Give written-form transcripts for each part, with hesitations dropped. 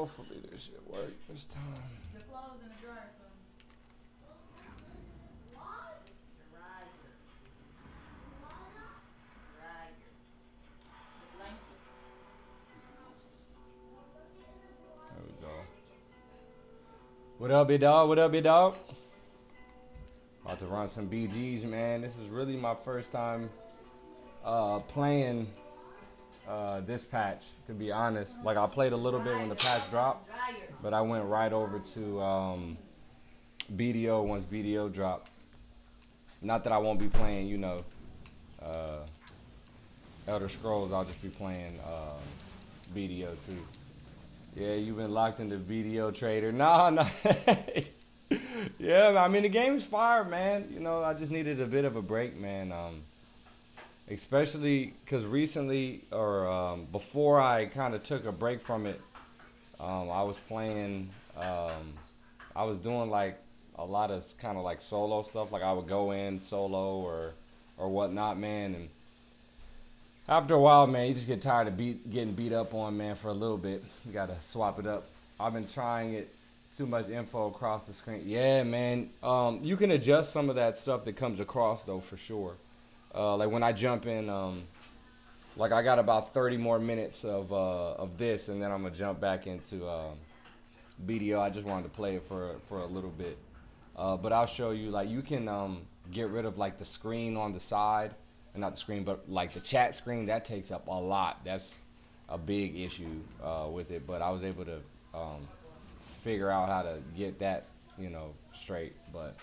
Hopefully this should work this time. The clothes in the dryer, so. There we go. What up, big dog? What up, big dog? About to run some BGs, man. This is really my first time playing this patch, to be honest. Like, I played a little bit when the patch dropped, but I went right over to BDO once BDO dropped. Not that I won't be playing, you know, Elder Scrolls. I'll just be playing BDO too. Yeah, you've been locked into BDO trader. No. Yeah, I mean, the game's fire, man. You know, I just needed a bit of a break, man. Especially because recently, or before I kind of took a break from it, I was playing, I was doing like a lot of kind of like solo stuff. Like I would go in solo or whatnot, man. And after a while, man, you just get tired of getting beat up on, man, for a little bit. You got to swap it up. I've been trying it. Too much info across the screen. Yeah, man. You can adjust some of that stuff that comes across, though, for sure. Like when I jump in, like I got about 30 more minutes of this, and then I'm gonna jump back into BDO. I just wanted to play it for a little bit, but I'll show you. Like you can get rid of like the screen on the side, and not the screen, but like the chat screen. That takes up a lot. That's a big issue with it. But I was able to figure out how to get that, you know, straight. But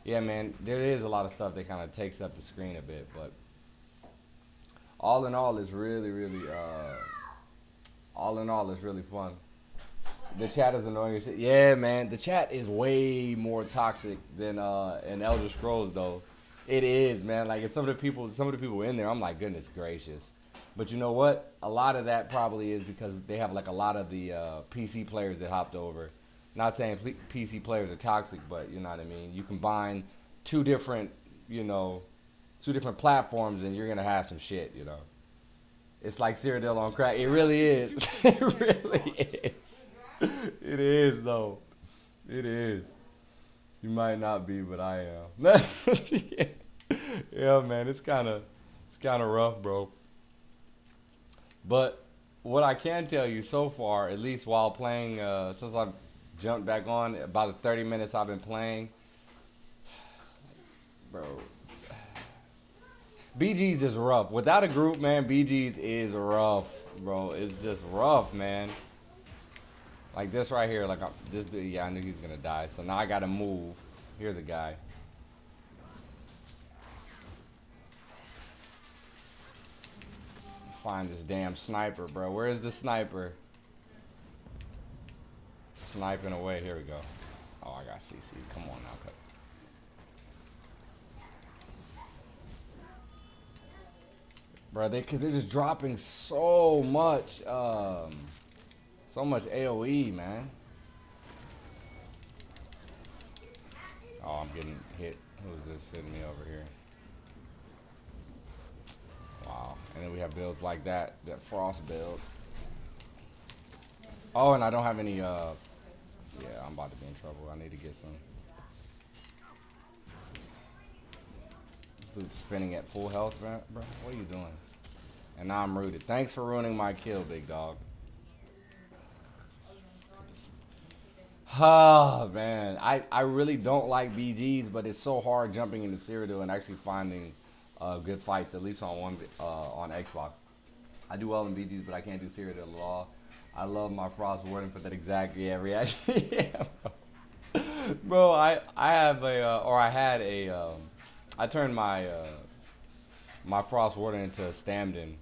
yeah, man, there is a lot of stuff that kind of takes up the screen a bit, but all in all, it's really fun. The chat is annoying as shit. Yeah, man, the chat is way more toxic than in Elder Scrolls, though. It is, man. Like, some of the people in there, I'm like, goodness gracious. But you know what? A lot of that probably is because they have like a lot of the PC players that hopped over. Not saying PC players are toxic, but you know what I mean. You combine two different platforms, and you're gonna have some shit. You know, it's like Cyrodiil on crack. It really is. It really is. It is though. It is. You might not be, but I am. Yeah, man. It's kind of rough, bro. But what I can tell you so far, at least while playing, since I've jumped back on, about the 30 minutes I've been playing, bro, BGs is rough. Without a group, man, BGs is rough, bro. It's just rough, man. Like this right here, like this dude, yeah, I knew he was gonna die, so now I gotta move. Here's a guy. Find this damn sniper, bro. Where is the sniper? Sniping away. Here we go. Oh, I got CC. Come on now, cut. Bro, they're just dropping so much AOE, man. Oh, I'm getting hit. Who's this hitting me over here? Wow. And then we have builds like that frost build. Oh, and I don't have any, yeah, I'm about to be in trouble. I need to get some. This dude's spinning at full health, bro. What are you doing? And now I'm rooted. Thanks for ruining my kill, big dog. Oh, man. I really don't like BGs, but it's so hard jumping into Cyrodiil and actually finding good fights, at least on Xbox. I do well in BGs, but I can't do Cyrodiil at all. I love my Frost Warden for that exact reaction. Yeah, bro. I have a or I had a I turned my my Frost Warden into a Stamden,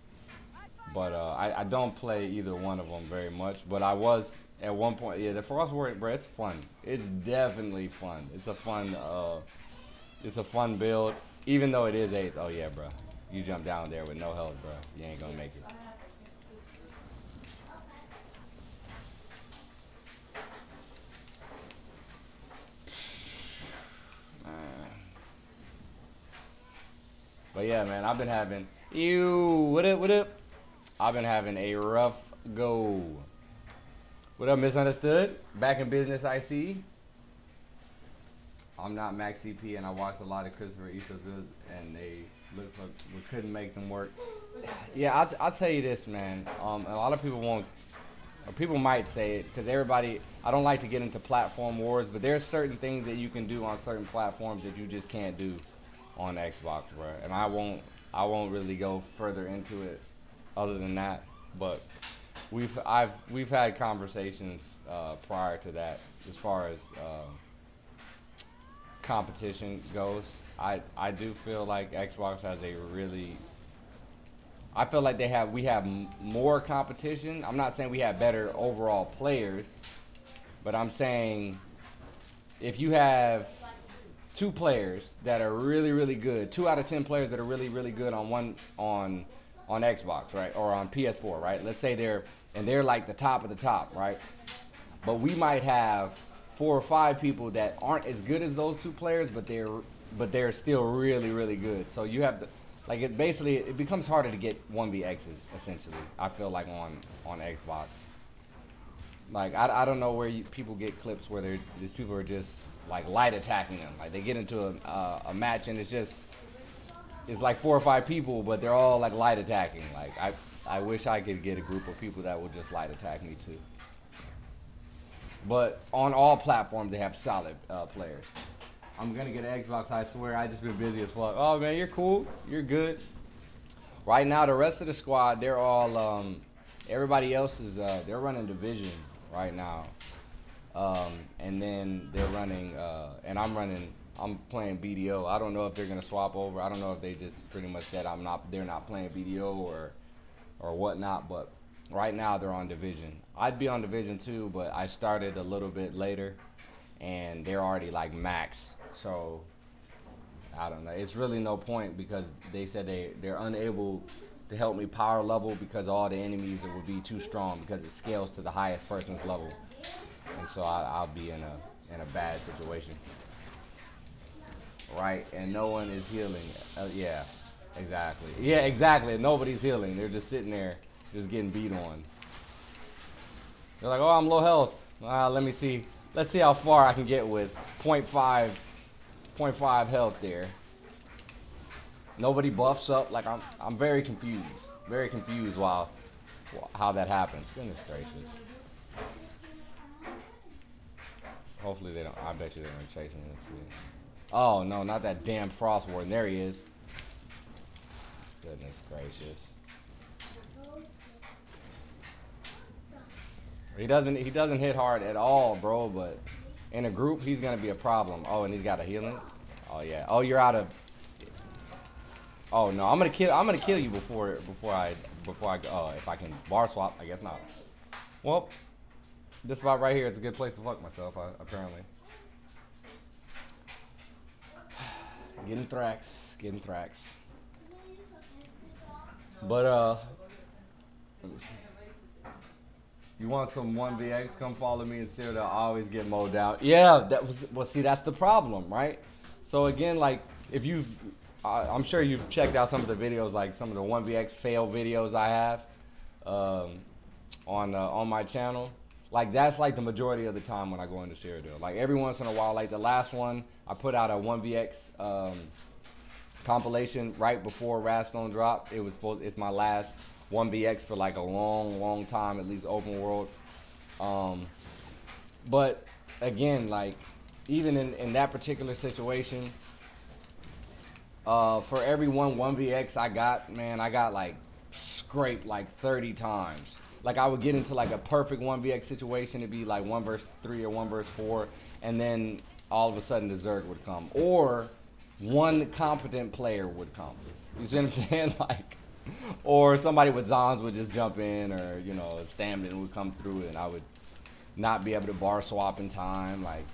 but I don't play either one of them very much. But I was at one point. Yeah, the Frost Warden, bro. It's fun. It's definitely fun. It's a fun build. Even though it is 8th, oh yeah, bro. You jump down there with no health, bro. You ain't gonna make it. But yeah, man, I've been having, what up? I've been having a rough go. What up, Misunderstood? Back in business, I see. I'm not Max CP, and I watched a lot of Christopher ESO videos, and they looked like we couldn't make them work. Yeah, I'll tell you this, man. A lot of people won't, or people might say it, because everybody, I don't like to get into platform wars, but there's certain things that you can do on certain platforms that you just can't do on Xbox, bro. And I won't really go further into it other than that, but we've had conversations prior to that as far as competition goes. I do feel like Xbox has a really, I feel like we have more competition. I'm not saying we have better overall players, but I'm saying if you have 2 players that are really, really good, 2 out of 10 players that are really, really good on Xbox, right, or on PS4, right? Let's say they're like the top of the top, right? But we might have 4 or 5 people that aren't as good as those 2 players, but they're still really, really good. So you have to, like, it becomes harder to get 1vx's essentially. I feel like on Xbox. Like I don't know where people get clips where these people are just like light attacking them. Like they get into a match and it's like 4 or 5 people, but they're all like light attacking. Like I wish I could get a group of people that would just light attack me too. But on all platforms, they have solid players. I'm gonna get an Xbox, I swear. I just been busy as fuck. Oh man, you're cool. You're good. Right now, the rest of the squad, they're all, everybody else is, they're running Division right now. And then they're running, and I'm playing BDO. I don't know if they're gonna swap over. I don't know if they just pretty much said they're not playing BDO or whatnot, but right now they're on Division. I'd be on Division too, but I started a little bit later and they're already like max. So I don't know. It's really no point because they said they're unable to help me power level because all the enemies would be too strong because it scales to the highest person's level. And so I'll be in a bad situation. Right, and no one is healing. Yeah, exactly. Yeah, exactly. Nobody's healing. They're just sitting there, just getting beat on. They're like, oh, I'm low health. Let me see. Let's see how far I can get with 0.5 health there. Nobody buffs up. Like I'm very confused. Very confused how that happens. Goodness gracious. Hopefully they don't. I bet you they're gonna chase me. Let's see. Oh no, not that damn Frost Warden. There he is. Goodness gracious. He doesn't hit hard at all, bro, but in a group he's gonna be a problem. Oh, and he's got a healing? Oh yeah. Oh, you're out of. Oh no, I'm gonna kill you before I go. Oh, if I can bar swap, I guess not. Well, this spot right here is a good place to fuck myself, apparently. Getting Thrax. But let me see. You want some 1vx? Come follow me and see they'll always get mowed out. Yeah, well, see, that's the problem, right? So again, like if I'm sure you've checked out some of the videos, like some of the 1vx fail videos I have on my channel. Like that's like the majority of the time when I go into Cyrodiil. Like every once in a while, like the last one, I put out a 1vx compilation right before Radstone dropped. It's my last 1vx for like a long time, at least open world. But again, like even in that particular situation, for every 1vx I got, man, I got like scraped like 30 times. Like I would get into like a perfect 1vx situation, it'd be like 1 versus 3 or 1 versus 4, and then all of a sudden the Zerg would come, or one competent player would come. You see what I'm saying? Like, or somebody with Zons would just jump in, or you know, a Stamina would come through, and I would not be able to bar swap in time. Like,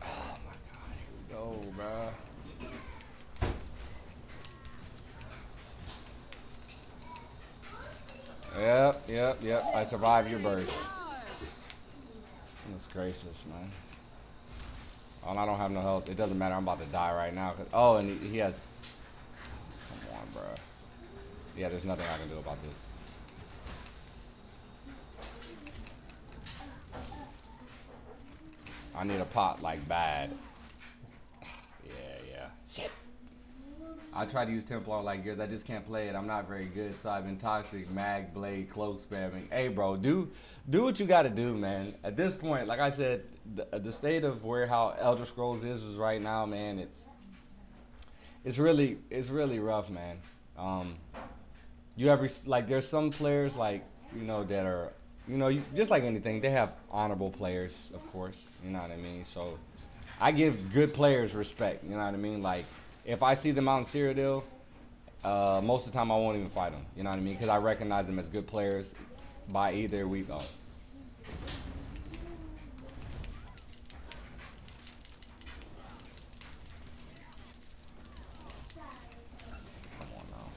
oh my god, here we go, bruh. Yep. I survived your burst. Goodness gracious, man. Oh, and I don't have no health. It doesn't matter. I'm about to die right now. Oh, and he has. Come on, bro. Yeah, there's nothing I can do about this. I need a pot like bad. Yeah. Shit. I try to use Templar like yours. I just can't play it. I'm not very good, so I've been toxic, mag, blade, cloak spamming. Hey, bro, do what you got to do, man. At this point, like I said, the state of where how Elder Scrolls is right now, man. It's really rough, man. You ever like there's some players like that are just like anything. They have honorable players, of course. You know what I mean. So I give good players respect. You know what I mean, like. If I see them out in Cyrodiil, most of the time I won't even fight them. You know what I mean? Because I recognize them as good players by either we go. Come on now.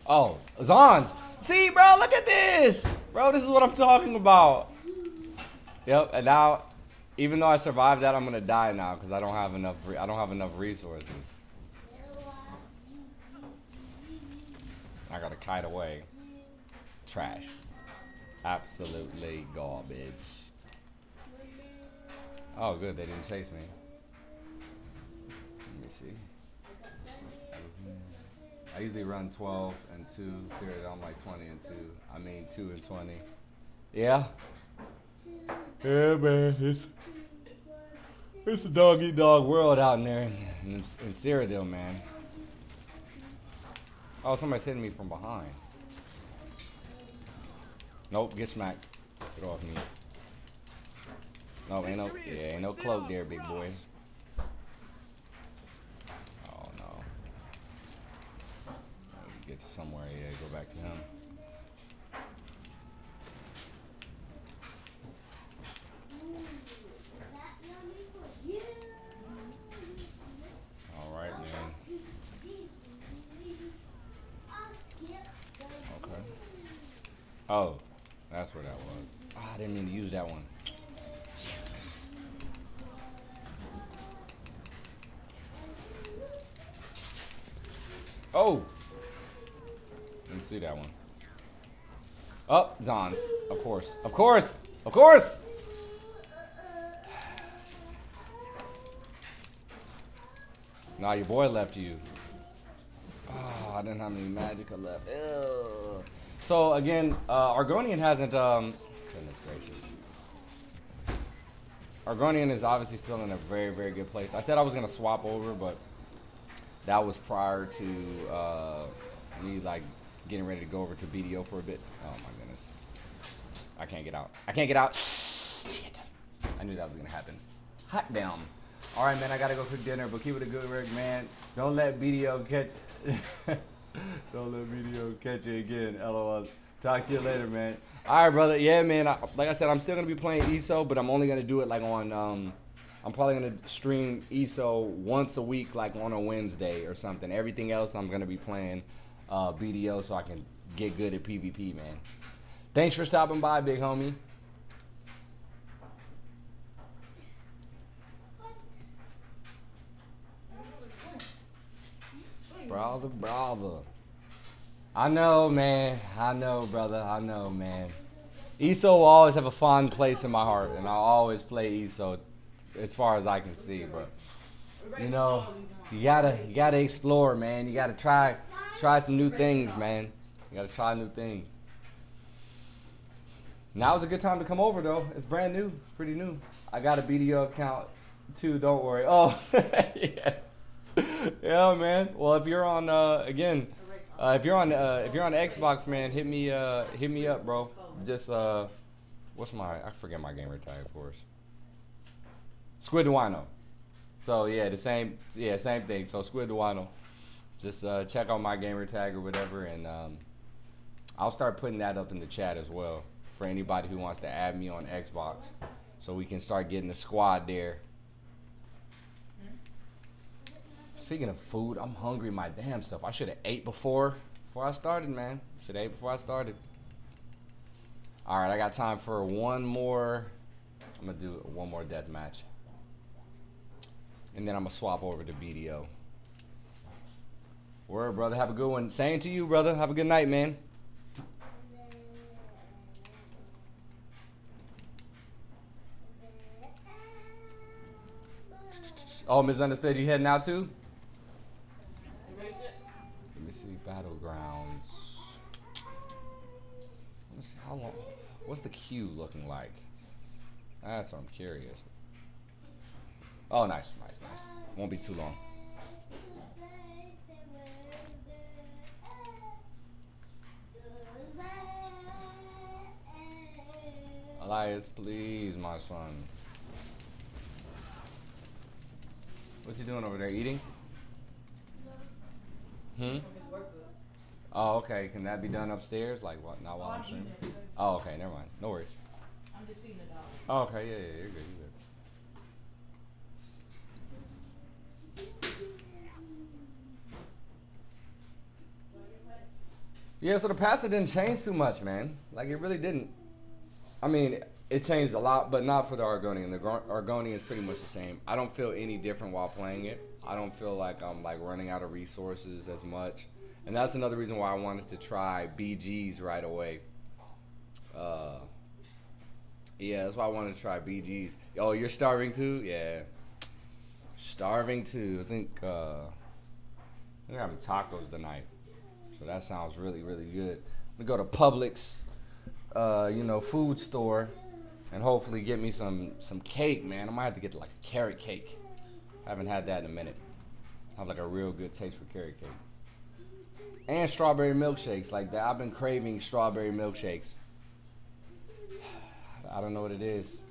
Oh, Zons. See, bro, look at this. Bro, this is what I'm talking about. Yep, and now... Even though I survived that, I'm gonna die now because I don't have enough. I don't have enough resources. I gotta kite away. Trash. Absolutely garbage. Oh, good. They didn't chase me. Let me see. I usually run 12 and 2. Seriously, I'm like 20 and 2. I mean 2 and 20. Yeah. Yeah, man, it's a dog-eat-dog world out in there in Cyrodiil, man. Oh, somebody's hitting me from behind. Nope, get smacked. Get off me. No, ain't no cloak there, big boy. Oh no. Get to somewhere, yeah, go back to him. Oh, that's where that was. Oh, I didn't mean to use that one. Oh! Didn't see that one. Oh, Zons. Of course. Of course! Of course! Nah, your boy left you. Oh, I didn't have any magicka left. Ew. So again, Argonian hasn't, goodness gracious. Argonian is obviously still in a very, very good place. I said I was going to swap over, but that was prior to me like getting ready to go over to BDO for a bit. Oh my goodness. I can't get out. I can't get out. Shit. I knew that was going to happen. Hot damn. All right, man, I got to go cook dinner, but keep it a good work, man. Don't let BDO catch... Don't let BDO catch you again, LOL. Talk to you later, man. All right, brother. Yeah, man. Like I said, I'm still gonna be playing ESO, but I'm only gonna do it like on. I'm probably gonna stream ESO once a week, like on a Wednesday or something. Everything else, I'm gonna be playing BDO so I can get good at PvP, man. Thanks for stopping by, big homie. Brother. I know, man. I know, brother. I know, man. ESO will always have a fond place in my heart, and I'll always play ESO as far as I can see. But you know, you gotta explore, man. You gotta try some new things, man. You gotta try new things. Now's a good time to come over, though. It's brand new. It's pretty new. I got a BDO account too. Don't worry. Oh, yeah. Yeah, man. Well, if you're on if you're on Xbox, man, hit me up, bro. Just what's I forget my gamer tag, of course. Squid Duano. So yeah, same thing. So Squid Duano. Just check out my gamer tag or whatever, and I'll start putting that up in the chat as well for anybody who wants to add me on Xbox, so we can start getting the squad there. Speaking of food, I'm hungry my damn self. I should have ate before I started, man. Should have ate before I started. All right, I got time for one more. I'm gonna do one more death match, and then I'm gonna swap over to BDO. Word, brother. Have a good one. Same to you, brother. Have a good night, man. Oh, misunderstood. You heading out too? Let me see. Battlegrounds. Let me see how long. What's the queue looking like? That's what I'm curious. Oh, nice. Won't be too long. Elias, please, my son. What you doing over there? Eating? Oh, okay. Can that be done upstairs? Like what? Not while I'm streaming? Oh, okay. Never mind. No worries. I'm just feeding the dog. Oh, okay. Yeah, you're good. Yeah, so the passer didn't change too much, man. Like, it really didn't. I mean, it changed a lot, but not for the Argonian. The Argonian is pretty much the same. I don't feel any different while playing it. I don't feel like I'm, like, running out of resources as much. And that's another reason why I wanted to try BGs right away. Yeah, that's why I wanted to try BGs. Oh, you're starving too? Yeah. Starving too. I think I'm having tacos tonight. So that sounds really, really good. I'm gonna go to Publix, food store, and hopefully get me some cake, man. I might have to get like a carrot cake. I haven't had that in a minute. I have like a real good taste for carrot cake. And strawberry milkshakes like that. I've been craving strawberry milkshakes. I don't know what it is.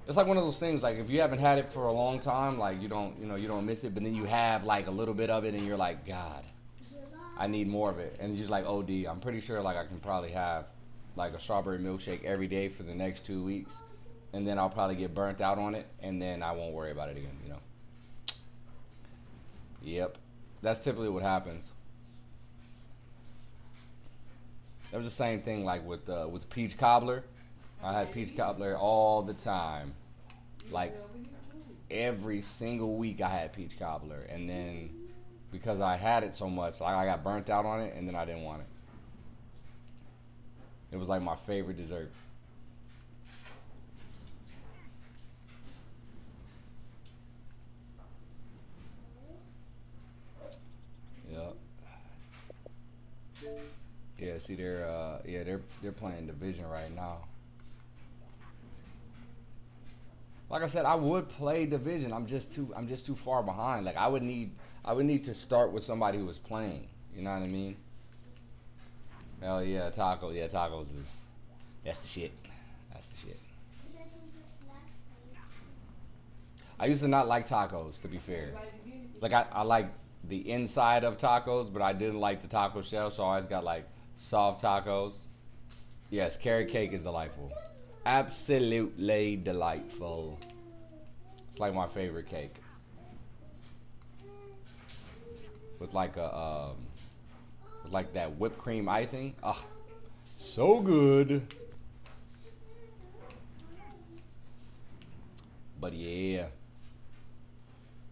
It's like one of those things, like if you haven't had it for a long time, like you don't miss it, but then you have like a little bit of it and you're like, God, I need more of it. And you're just like, OD, I'm pretty sure like I can probably have like a strawberry milkshake every day for the next 2 weeks. And then I'll probably get burnt out on it and then I won't worry about it again, Yep. That's typically what happens. That was the same thing like with peach cobbler. I had peach cobbler all the time. Like every single week I had peach cobbler, and then because I had it so much, like I got burnt out on it and then I didn't want it. It was like my favorite dessert. Yep. Yeah, see they're playing division right now. Like I said, I would play division. I'm just too far behind. Like I would need to start with somebody who was playing. You know what I mean? Hell yeah, tacos. Yeah, tacos that's the shit. That's the shit. I used to not like tacos, to be fair. Like I like the inside of tacos, but I didn't like the taco shell, so I always got like soft tacos. Yes, carrot cake is delightful. Absolutely delightful. It's like my favorite cake. With like that whipped cream icing. Ah, so good. But yeah.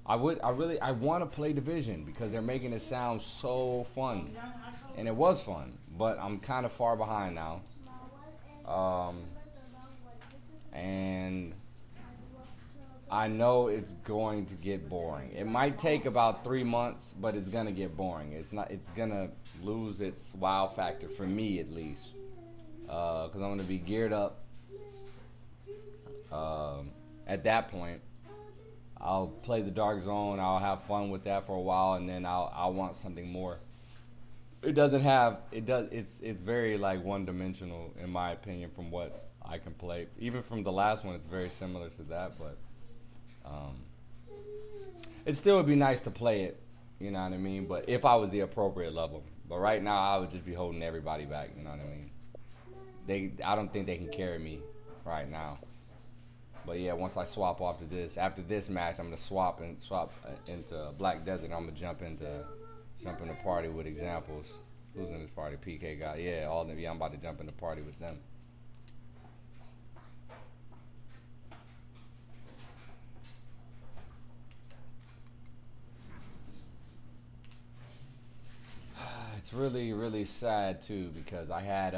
I want to play Division because they're making it sound so fun. And it was fun, but I'm kind of far behind now. And I know it's going to get boring. It might take about 3 months, but it's gonna get boring. It's gonna lose its wow factor for me at least. Cause I'm gonna be geared up. At that point, I'll play the Dark Zone. I'll have fun with that for a while, and then I'll want something more. It's very like one-dimensional in my opinion from what I can play. Even from the last one, it's very similar to that, but it still would be nice to play it, you know what I mean? But if I was the appropriate level. But right now, I would just be holding everybody back, you know what I mean? I don't think they can carry me right now. But yeah, once I swap off to this, after this match, I'm gonna swap into Black Desert. I'm gonna jump into party with examples. Who's in this party? PK guy. Yeah, all of them. Yeah, I'm about to jump in the party with them. It's really, really sad too because I had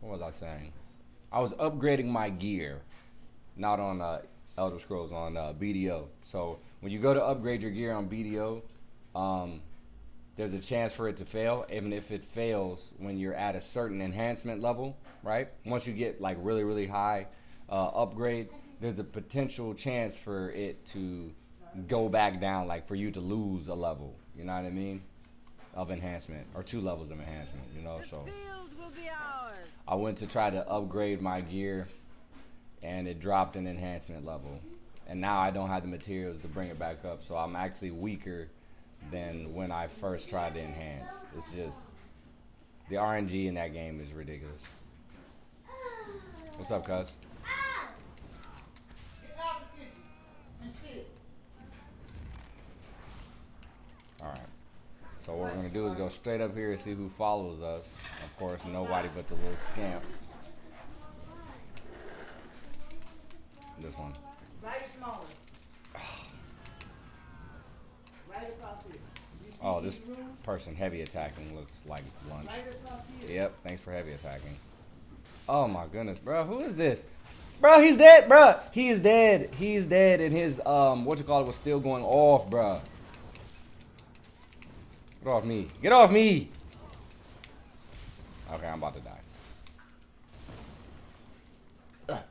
what was I saying? I was upgrading my gear, not on Elder Scrolls on BDO. So when you go to upgrade your gear on BDO, there's a chance for it to fail, even if it fails when you're at a certain enhancement level, right? Once you get like really, really high upgrade, there's a potential chance for it to go back down, like for you to lose a level, you know what I mean, of enhancement, or 2 levels of enhancement, you know. So I went to try to upgrade my gear and it dropped an enhancement level, and now I don't have the materials to bring it back up, so I'm actually weaker than when I first tried to enhance. It's just the RNG in that game is ridiculous. What's up, cuz? Alright. So what we're gonna do is go straight up here and see who follows us. Of course, nobody but the little scamp. This one. Right smaller. Right across here. Oh, this person heavy attacking looks like lunch. Right across here. Yep, thanks for heavy attacking. Oh my goodness, bro, who is this? Bro, he's dead, bro. He is dead. He's dead, and his was still going off, bro. Get off me. Get off me. Okay, I'm about to die. Ugh.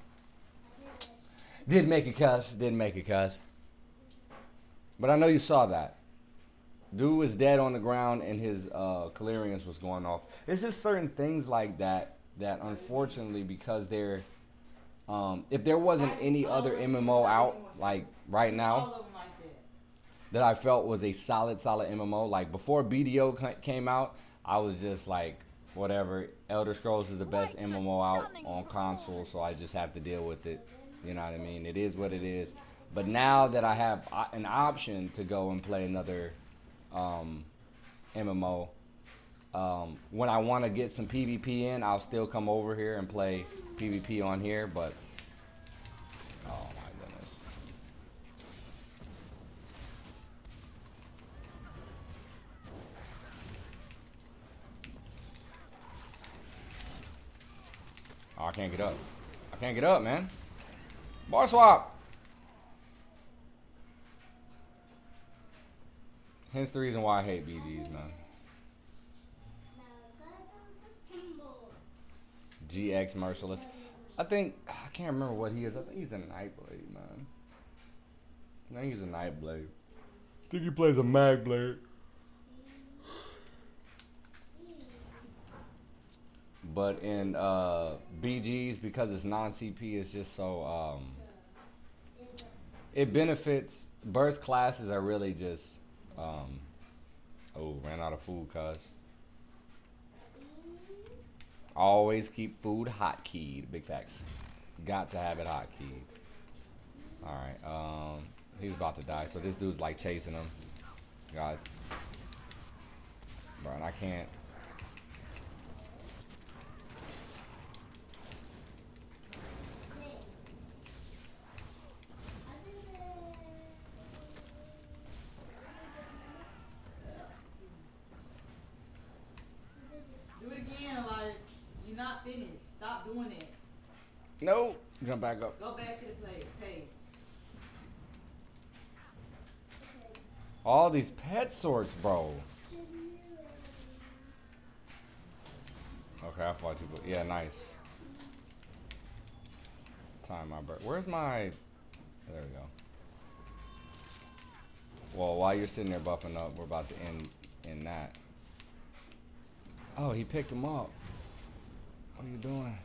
Didn't make it, cuss. Didn't make it, cuss. But I know you saw that. Dude was dead on the ground and his Calirians was going off. It's just certain things like that that unfortunately, because they're if there wasn't any other MMO out like right now that I felt was a solid MMO, like before BDO came out, I was just like, whatever, Elder Scrolls is the best MMO out on console, so I just have to deal with it. You know what I mean? It is what it is. But now that I have an option to go and play another MMO, when I want to get some PvP in, I'll still come over here and play PvP on here, but oh my goodness. Oh, I can't get up. I can't get up, man. Bar swap. Hence the reason why I hate BGs, man. GX Merciless. I can't remember what he is. I think he's a Nightblade, man. I think he's a Nightblade. I think he plays a Magblade. But in BGs, because it's non-CP, it's just so it benefits. Burst classes are really just oh, ran out of food, cuz. Always keep food hotkeyed. Big facts. Got to have it hotkeyed. Alright, he's about to die, so this dude's like chasing him. Guys. Bro, and I can't. Do it again, Elias. You're not finished. Stop doing it. No! Jump back up. Go back to the page. All these pet sorts, bro. Okay, I fought you, but yeah, nice. Time my bird. Where's my? There we go. Well, while you're sitting there buffing up, we're about to end in that. Oh, he picked him up. What are you doing?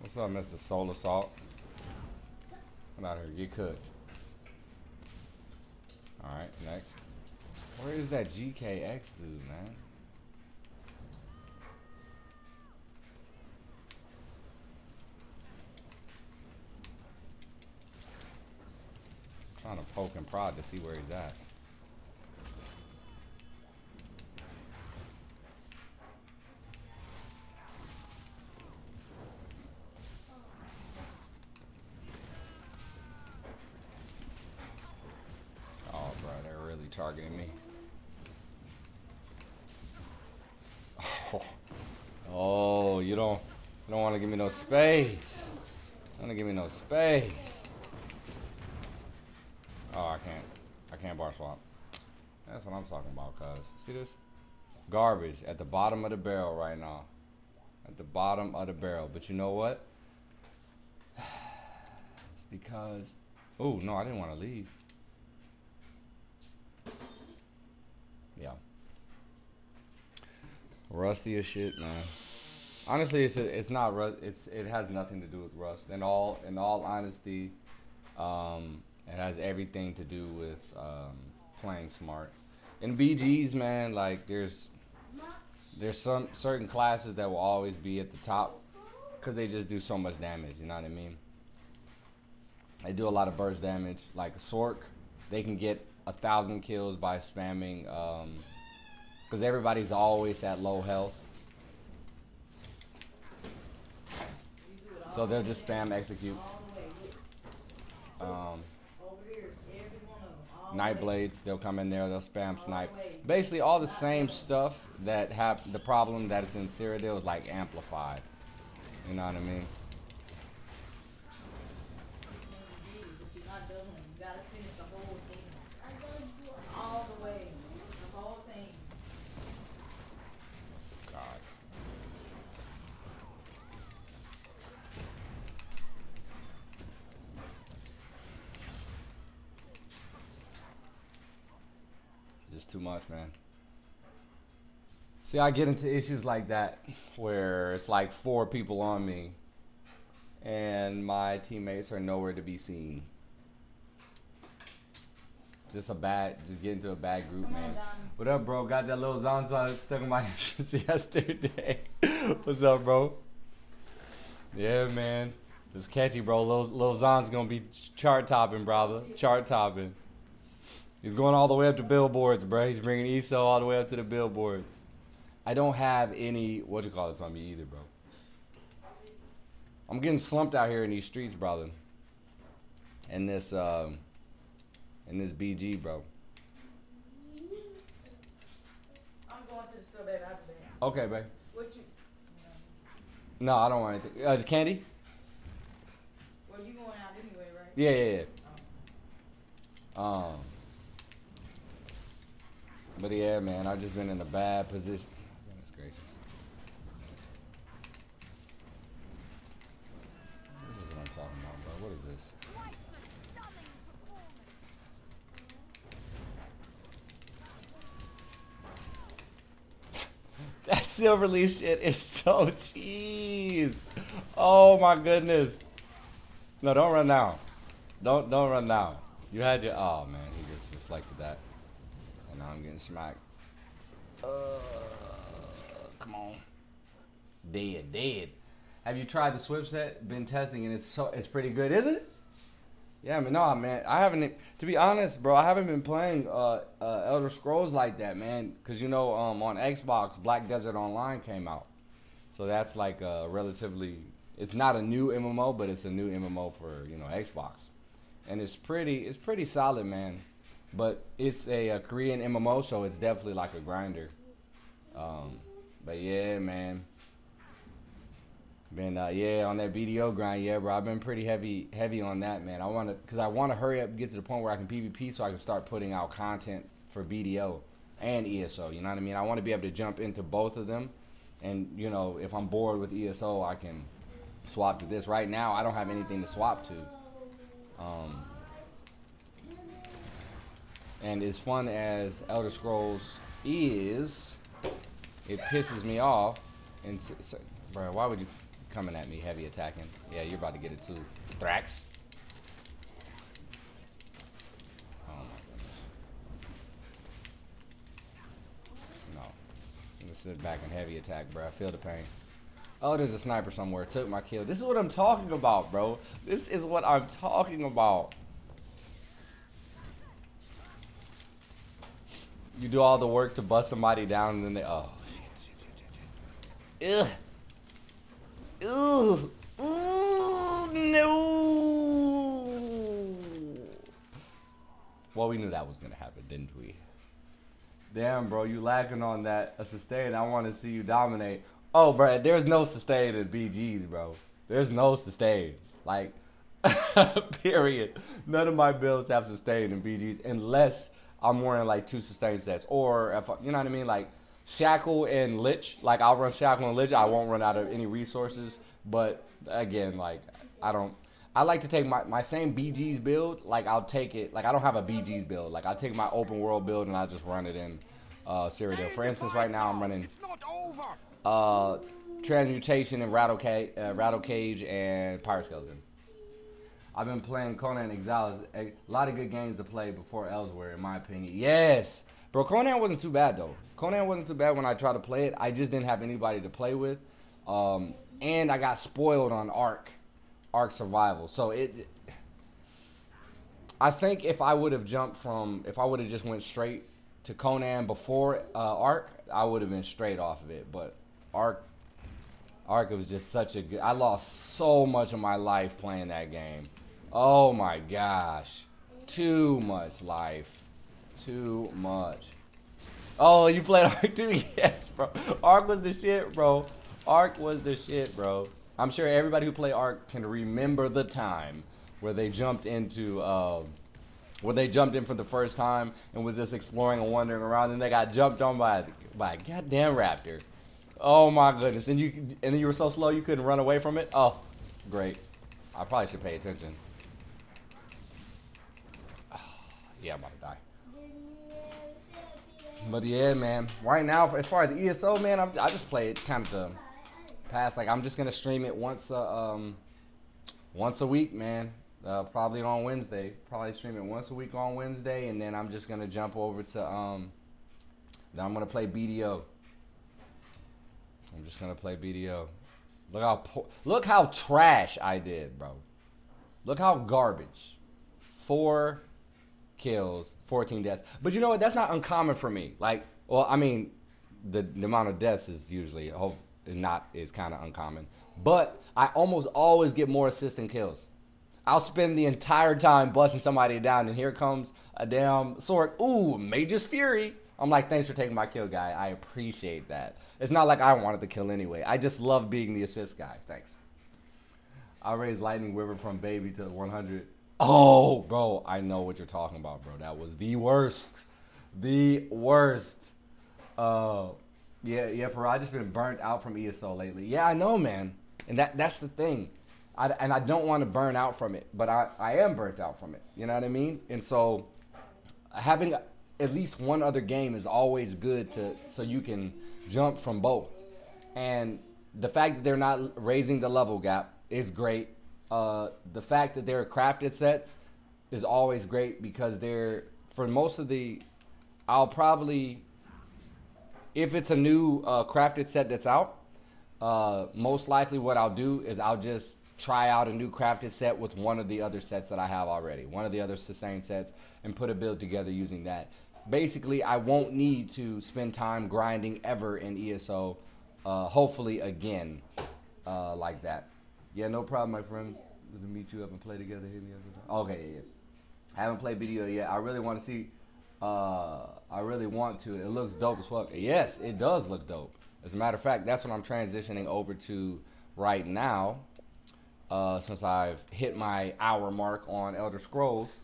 What's up, Mr. Soul Assault? Come out here, get cooked. Alright, next. Where is that GKX dude, man? Trying to poke and prod to see where he's at. targeting me. Oh, you don't want to give me no space. You don't want to give me no space. Oh, I can't bar swap. That's what I'm talking about, cuz. See this? Garbage at the bottom of the barrel right now. At the bottom of the barrel. But you know what? It's because... Oh, no, I didn't want to leave. Yeah. Rusty as shit, man. Honestly, it's not rust. It has nothing to do with rust. In all honesty, it has everything to do with playing smart. In BGs, man, like there's some certain classes that will always be at the top because they just do so much damage. You know what I mean? They do a lot of burst damage. Like Sork, they can get 1,000 kills by spamming. Because everybody's always at low health. So they'll just spam execute. Nightblades, they'll come in there, they'll spam snipe. Basically all the same stuff that have the problem that is in Cyrodiil is like amplified. You know what I mean? Too much, man. See, I get into issues like that where it's like 4 people on me and my teammates are nowhere to be seen. Just get into a bad group, man. What up, bro? Got that little Zanza stuck in my hands yesterday. What's up, bro? Yeah, man. It's catchy, bro. Lil Zan's gonna be chart topping, brother. Chart topping. He's going all the way up to billboards, bro. He's bringing ESO all the way up to the billboards. I don't have any, on me either, bro. I'm getting slumped out here in these streets, brother. In this BG, bro. I'm going to the store, baby. I'll be back. Okay, babe. What you? No, I don't want anything. Is candy? Well, you going out anyway, right? Yeah. But yeah, man, I've just been in a bad position. Goodness gracious. This is what I'm talking about, bro. What is this? That silver leaf shit is so cheese. Oh my goodness. No, don't run now. Don't run now. You had your, oh man, he just reflected that. And now I'm getting smacked. Come on. Dead. Have you tried the Swift set? Been testing and it's pretty good, is it? Yeah, I mean, no, man. I haven't, to be honest, bro, I haven't been playing Elder Scrolls like that, man. Because, you know, on Xbox, Black Desert Online came out. So that's like a relatively, it's not a new MMO, but it's a new MMO for, you know, Xbox. And it's pretty solid, man. But it's a Korean MMO, so it's definitely like a grinder. But yeah, man. Been yeah, on that BDO grind, yeah, bro. I've been pretty heavy on that, man. I wanna hurry up and get to the point where I can PvP so I can start putting out content for BDO and ESO. You know what I mean? I want to be able to jump into both of them, and you know, if I'm bored with ESO, I can swap to this. Right now, I don't have anything to swap to. And as fun as Elder Scrolls is, it pisses me off. And bro, why would you coming at me heavy attacking? Yeah, you're about to get it too. Thrax. Oh my goodness. No. I'm gonna sit back and heavy attack, bro. I feel the pain. Oh, there's a sniper somewhere. Took my kill. This is what I'm talking about, bro. This is what I'm talking about. You do all the work to bust somebody down, and then they, oh, shit. Ugh. Ooh. Ooh, no. Well, we knew that was going to happen, didn't we? Damn, bro, you lacking on that a sustain. I want to see you dominate. Oh, bro, there's no sustain in BGs, bro. There's no sustain. Like, period. None of my builds have sustain in BGs unless I'm wearing like 2 sustain sets. Or, if you know what I mean? Like, Shackle and Lich. Like, I'll run Shackle and Lich. I won't run out of any resources. But, again, like, I don't. I like to take my same BG's build. Like, I'll take it. Like, I don't have a BG's build. Like, I take my open world build and I just run it in Cyrodiil. For instance, right now I'm running Transmutation and Rattle Cage and Pirate Skeleton. I've been playing Conan Exiles. A lot of good games to play before Elsewhere, in my opinion. Yes! Bro, Conan wasn't too bad, though. Conan wasn't too bad when I tried to play it. I just didn't have anybody to play with. And I got spoiled on Ark Survival. So I think if I would have just went straight to Conan before Ark, I would have been straight off of it. But Ark was just such a good. I lost so much of my life playing that game. Oh my gosh, too much life, too much. Oh, you played Ark too? Yes, bro. Ark was the shit, bro. Ark was the shit, bro. I'm sure everybody who played Ark can remember the time where they jumped into, where they jumped in for the first time and was just exploring and wandering around, and they got jumped on by a goddamn raptor. Oh my goodness! And then you were so slow you couldn't run away from it. Oh, great! I probably should pay attention. Yeah, I'm about to die. But yeah, man. Right now, as far as ESO, man, I just play it kind of to pass. Like, I'm just gonna stream it once a week, man. Probably on Wednesday. Probably stream it once a week on Wednesday, and then I'm just gonna jump over to then I'm gonna play BDO. I'm just gonna play BDO. Look how trash I did, bro. Look how garbage. 4 kills, 14 deaths. But you know what? That's not uncommon for me. Like, well, I mean, the amount of deaths is usually is kind of uncommon. But I almost always get more assists than kills. I'll spend the entire time busting somebody down, and here comes a damn sword. Ooh, Mage's Fury. I'm like, thanks for taking my kill, guy. I appreciate that. It's not like I wanted the kill anyway. I just love being the assist guy. Thanks. I raised Lightning River from baby to 100. Oh, bro, I know what you're talking about, bro. That was the worst. The worst. Yeah, for I just been burnt out from ESO lately. Yeah, I know, man. And that's the thing. I don't want to burn out from it, but I am burnt out from it. You know what I mean? And so having at least one other game is always good so you can jump from both. And the fact that they're not raising the level gap is great. The fact that they're crafted sets is always great because they're, for most of the, I'll probably, if it's a new crafted set that's out, most likely what I'll do is I'll just try out a new crafted set with one of the other sets that I have already, one of the other sustain sets, and put a build together using that. Basically, I won't need to spend time grinding ever in ESO, hopefully again, like that. Yeah, no problem, my friend. Good to meet you up and play together. Hit me up. Okay, yeah. I haven't played BDO yet. I really want to see. I really want to. It looks dope as fuck. Yes, it does look dope. As a matter of fact, that's what I'm transitioning over to right now. Since I've hit my hour mark on Elder Scrolls.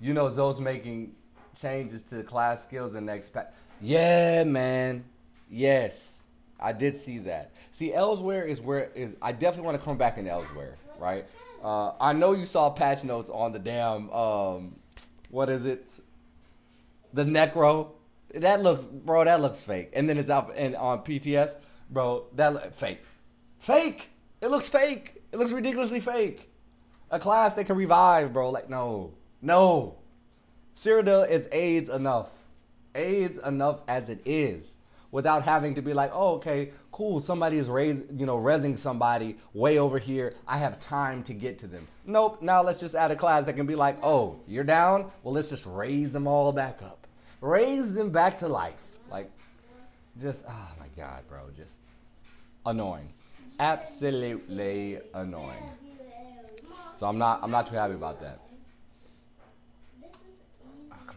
You know, Zoe's making changes to class skills in next pack. Yeah, man. Yes. I did see that. See, Elsewhere is I definitely want to come back into Elsewhere, right? I know you saw patch notes on the damn, what is it? The Necro. That looks fake. And then it's out and on PTS, bro, fake. Fake! It looks fake. It looks ridiculously fake. A class that can revive, bro. Like, no. No. Cyrodiil is AIDS enough. AIDS enough as it is. Without having to be like, oh, okay, cool. Somebody is rezzing somebody way over here. I have time to get to them. Nope. Now let's just add a class that can be like, oh, you're down? Well, let's just raise them all back up. Raise them back to life. Like, just, oh my God, bro. Just annoying. Absolutely annoying. So I'm not too happy about that. Oh, come on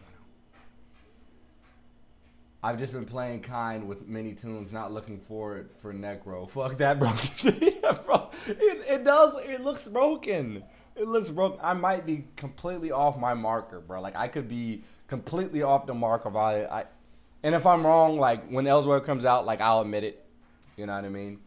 I've just been playing kind with many tunes, not looking forward for Necro. Fuck that, bro. Yeah, bro. It does. It looks broken. It looks broken. I might be completely off my marker, bro. Like I could be completely off the mark of I. And if I'm wrong, like when Elsewhere comes out, like I'll admit it. You know what I mean?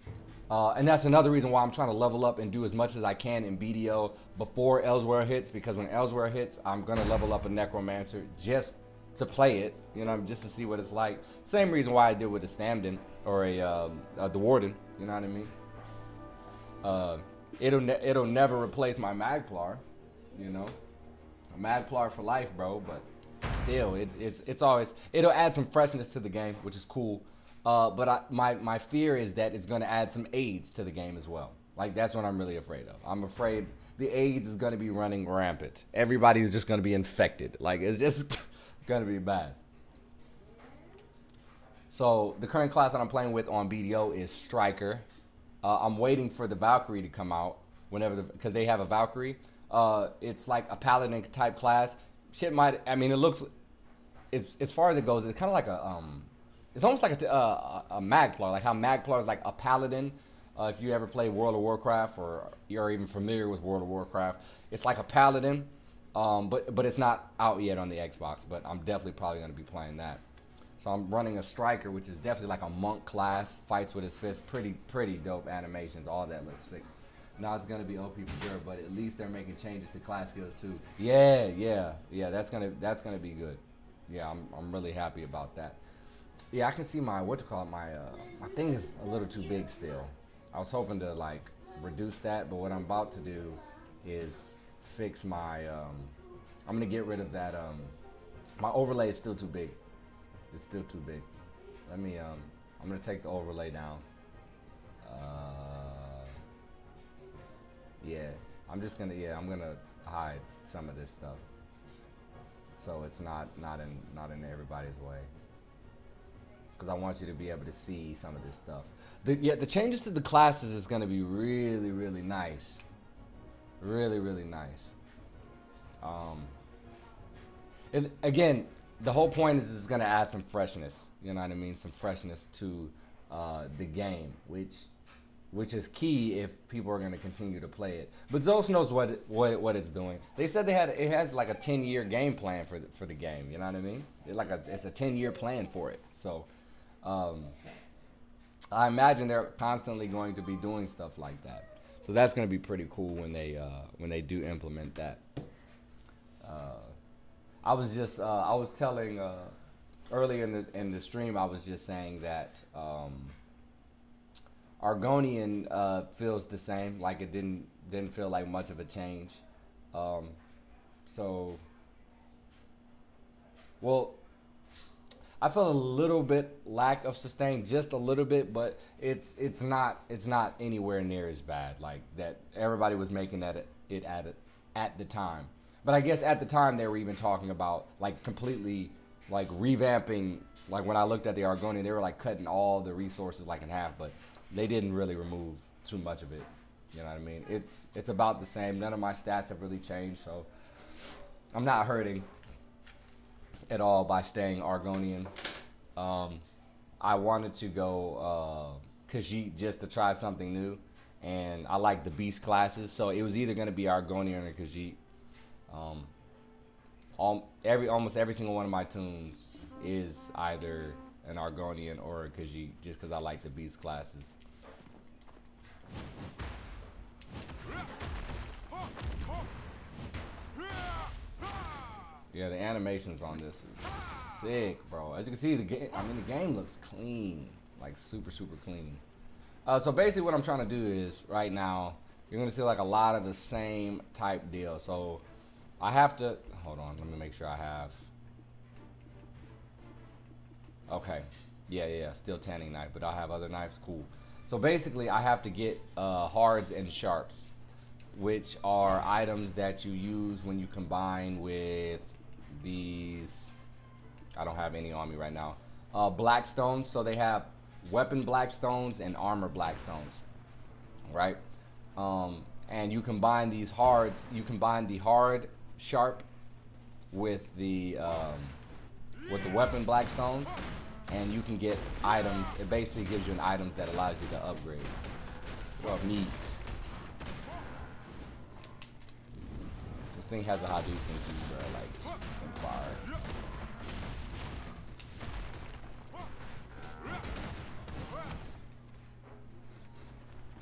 And that's another reason why I'm trying to level up and do as much as I can in BDO before Elsewhere hits, because when Elsewhere hits, I'm gonna level up a Necromancer just to play it, you know, just to see what it's like. Same reason why I did with the Stamden or the Warden, you know what I mean? It'll never replace my Magplar, you know, a Magplar for life, bro. But still, it's always, it'll add some freshness to the game, which is cool. But my fear is that it's gonna add some AIDS to the game as well. Like that's what I'm really afraid of. I'm afraid the AIDS is gonna be running rampant. Everybody's just gonna be infected. Like it's just gonna be bad. So the current class that I'm playing with on BDO is Striker. I'm waiting for the Valkyrie to come out because they have a Valkyrie. It's like a paladin type class. Shit might, I mean, it looks, as far as it goes, it's kind of like it's almost like a Magplar, like how Magplar is like a paladin. If you ever play World of Warcraft or you're even familiar with World of Warcraft, it's like a paladin. But it's not out yet on the Xbox, but I'm definitely probably going to be playing that. So I'm running a Striker, which is definitely like a monk class, fights with his fist, pretty dope animations, all that looks sick. Now it's going to be OP for sure, but at least they're making changes to class skills too. Yeah, that's going to be good. Yeah, I'm really happy about that. Yeah, I can see my, my thing is a little too big still. I was hoping to like reduce that, but what I'm about to do is fix my I'm gonna get rid of that my overlay is still too big. It's still too big. Let me I'm gonna take the overlay down. Yeah, I'm gonna hide some of this stuff so it's not in everybody's way, because I want you to be able to see some of this stuff. The changes to the classes is gonna be really nice. Really nice. Again, the whole point is it's gonna add some freshness. You know what I mean? Some freshness to the game, which is key if people are gonna continue to play it. But Zeus knows what it's doing. They said it has like a 10-year game plan for the game. You know what I mean? It's a 10-year plan for it. So I imagine they're constantly going to be doing stuff like that. So that's going to be pretty cool when they do implement that. I was telling earlier in the stream, I was just saying that Argonian feels the same. Like it didn't feel like much of a change. Well, I feel a little bit lack of sustain, just a little bit, but it's not anywhere near as bad like that everybody was making that it at the time. But I guess at the time they were even talking about like completely like revamping. Like when I looked at the Argonian, they were like cutting all the resources like in half, but they didn't really remove too much of it. You know what I mean? It's about the same. None of my stats have really changed, so I'm not hurting at all by staying Argonian. I wanted to go Khajiit just to try something new, and I like the beast classes, so it was either going to be Argonian or Khajiit. Almost every single one of my tunes is either an Argonian or a Khajiit, just because I like the beast classes. Yeah, the animations on this is sick, bro. As you can see, the game looks clean, like super clean. So basically what I'm trying to do is, right now, you're gonna see like a lot of the same type deal. So I have to, hold on, let me make sure I have. Okay, yeah, still tanning knife, but I have other knives, cool. So basically I have to get hards and sharps, which are items that you use when you combine with these, I don't have any on me right now, blackstones. So they have weapon blackstones and armor blackstones, right? And you combine these hards, you combine the hard sharp with the weapon blackstones, and you can get items. It basically gives you an items that allows you to upgrade. Well, neat. This thing has a Hadouken too, bro. Like, it's fucking fire.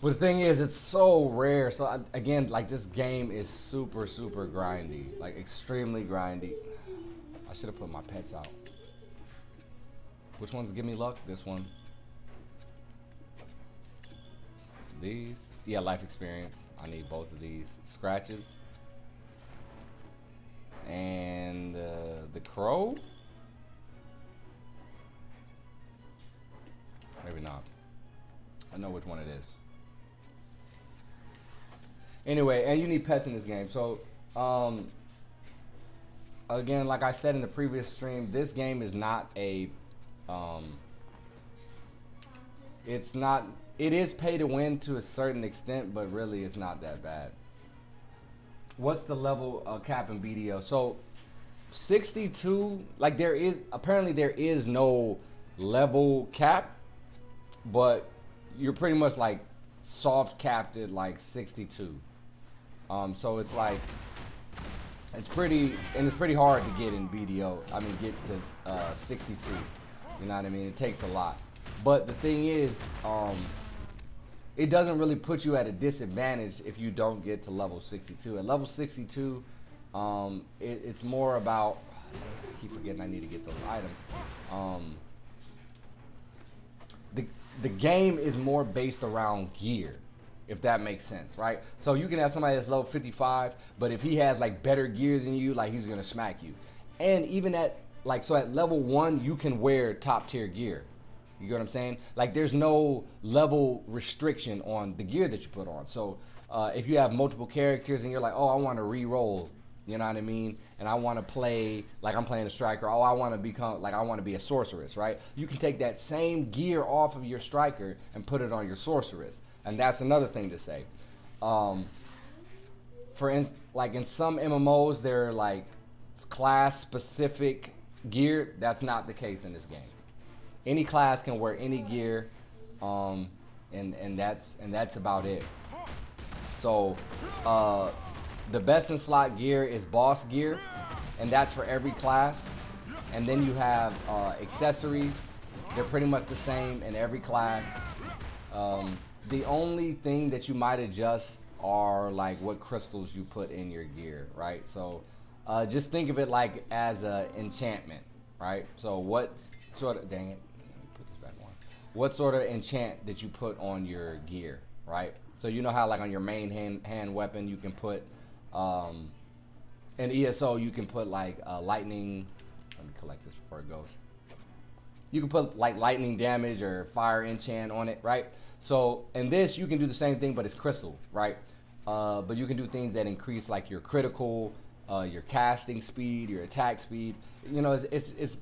But the thing is, it's so rare. So again, like, this game is super, super grindy. Like, extremely grindy. I should have put my pets out. Which ones give me luck? This one. These. Yeah, life experience. I need both of these. Scratches. And the crow? Maybe not. I know which one it is. Anyway, and you need pets in this game. So, again, like I said in the previous stream, this game is not a, it's not, it is pay to win to a certain extent, but really it's not that bad. What's the level cap in BDO? So, 62, like apparently there is no level cap, but you're pretty much like soft capped at like 62. So it's like, it's pretty hard to get in BDO. I mean, get to 62. You know what I mean? It takes a lot. But the thing is, it doesn't really put you at a disadvantage if you don't get to level 62. At level 62, it's more about, I keep forgetting I need to get those items. The game is more based around gear, if that makes sense, right? So you can have somebody that's level 55, but if he has like better gear than you, like, he's gonna smack you. And even at like, so at level 1, you can wear top tier gear. You get what I'm saying? Like, there's no level restriction on the gear that you put on. So if you have multiple characters and you're like, oh, I want to re-roll, you know what I mean? And I want to play, like, I'm playing a striker. Oh, I want to become, like, I want to be a sorceress, right? You can take that same gear off of your striker and put it on your sorceress. And that's another thing to say. For instance, like in some MMOs, they're like class-specific gear. That's not the case in this game. Any class can wear any gear, and that's about it. So the best in slot gear is boss gear, and that's for every class. And then you have accessories. They're pretty much the same in every class. The only thing that you might adjust are like what crystals you put in your gear, right? So just think of it like as an enchantment, right? So what sort of, dang it, let me put this back on. What sort of enchant did you put on your gear, right? So you know how like on your main hand weapon you can put, in ESO you can put like lightning, let me collect this before it goes. You can put like lightning damage or fire enchant on it, right? So in this you can do the same thing, but it's crystal, right? But you can do things that increase like your critical, your casting speed, your attack speed. You know, it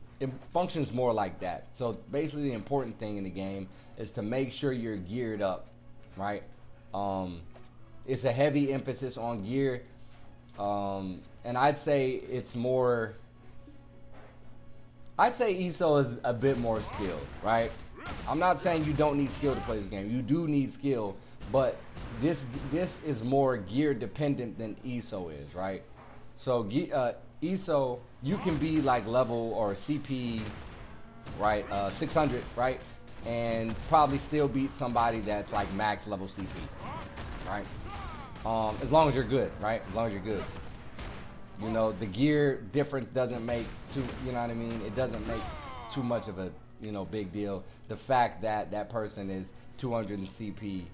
functions more like that. So basically the important thing in the game is to make sure you're geared up, right? It's a heavy emphasis on gear, and I'd say it's more, I'd say ESO is a bit more skilled, right? I'm not saying you don't need skill to play this game. You do need skill, but this is more gear dependent than ESO is, right? So ESO, you can be like level or CP, right, 600, right, and probably still beat somebody that's like max level CP, right? As long as you're good, right? As long as you're good. You know, the gear difference doesn't make too, you know what I mean? It doesn't make too much of a, you know, big deal. The fact that that person is 200 in CP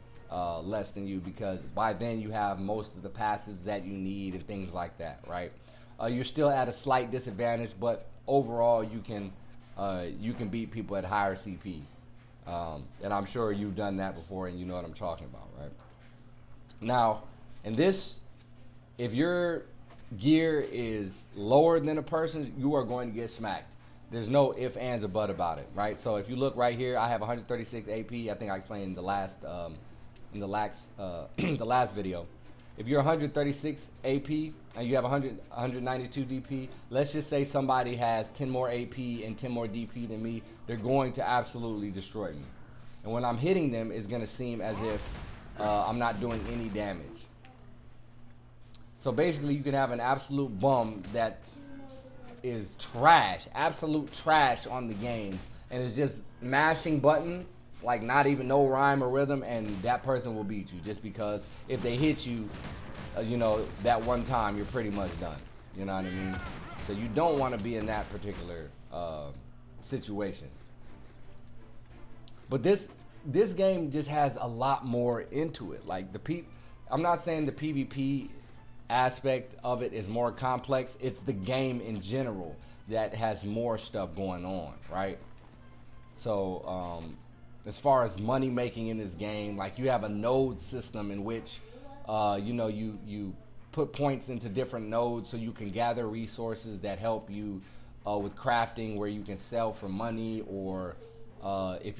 less than you, because by then you have most of the passives that you need and things like that, right? You're still at a slight disadvantage, but overall you can beat people at higher CP. And I'm sure you've done that before and you know what I'm talking about, right? Now, in this, if your gear is lower than a person's, you are going to get smacked. There's no if, ands, or but about it, right? So if you look right here, I have 136 AP. I think I explained in the last the last video. if you're 136 AP and you have 192 DP, let's just say somebody has 10 more AP and 10 more DP than me, they're going to absolutely destroy me. And when I'm hitting them, it's going to seem as if I'm not doing any damage. So basically, you can have an absolute bum that is trash, absolute trash on the game, and is just mashing buttons, like not even no rhyme or rhythm, and that person will beat you just because if they hit you, you know, that one time, you're pretty much done. You know what I mean? So you don't want to be in that particular situation. But this game just has a lot more into it. Like I'm not saying the PvP aspect of it is more complex. It's the game in general that has more stuff going on, right? So as far as money making in this game, like you have a node system in which you know, you put points into different nodes so you can gather resources that help you with crafting, where you can sell for money, or if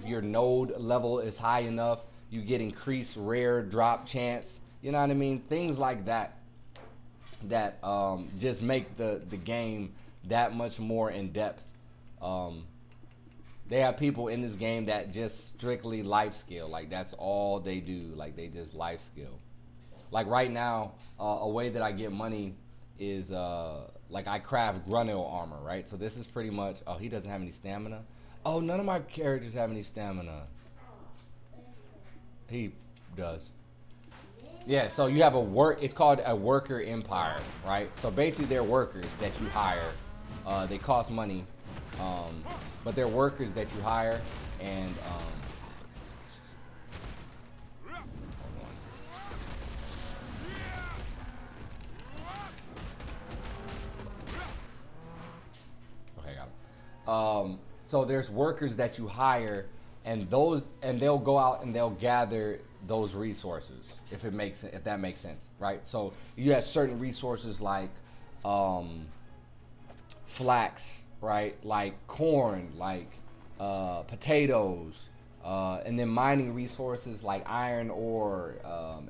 your node level is high enough, you get increased rare drop chance. You know what I mean? Things like that that just make the game that much more in depth. They have people in this game that just strictly life skill. Like that's all they do. Like they just life skill. Like right now, a way that I get money is like I craft Grunil armor, right? So this is pretty much, oh, he doesn't have any stamina. Oh, none of my characters have any stamina. He does. Yeah, so you have it's called a worker empire, right? So basically they're workers that you hire. They cost money, but they're workers that you hire, and okay, got him. So there's workers that you hire, and they'll go out and they'll gather those resources, if that makes sense, right? So you have certain resources like flax, right? Like corn, like potatoes, and then mining resources like iron ore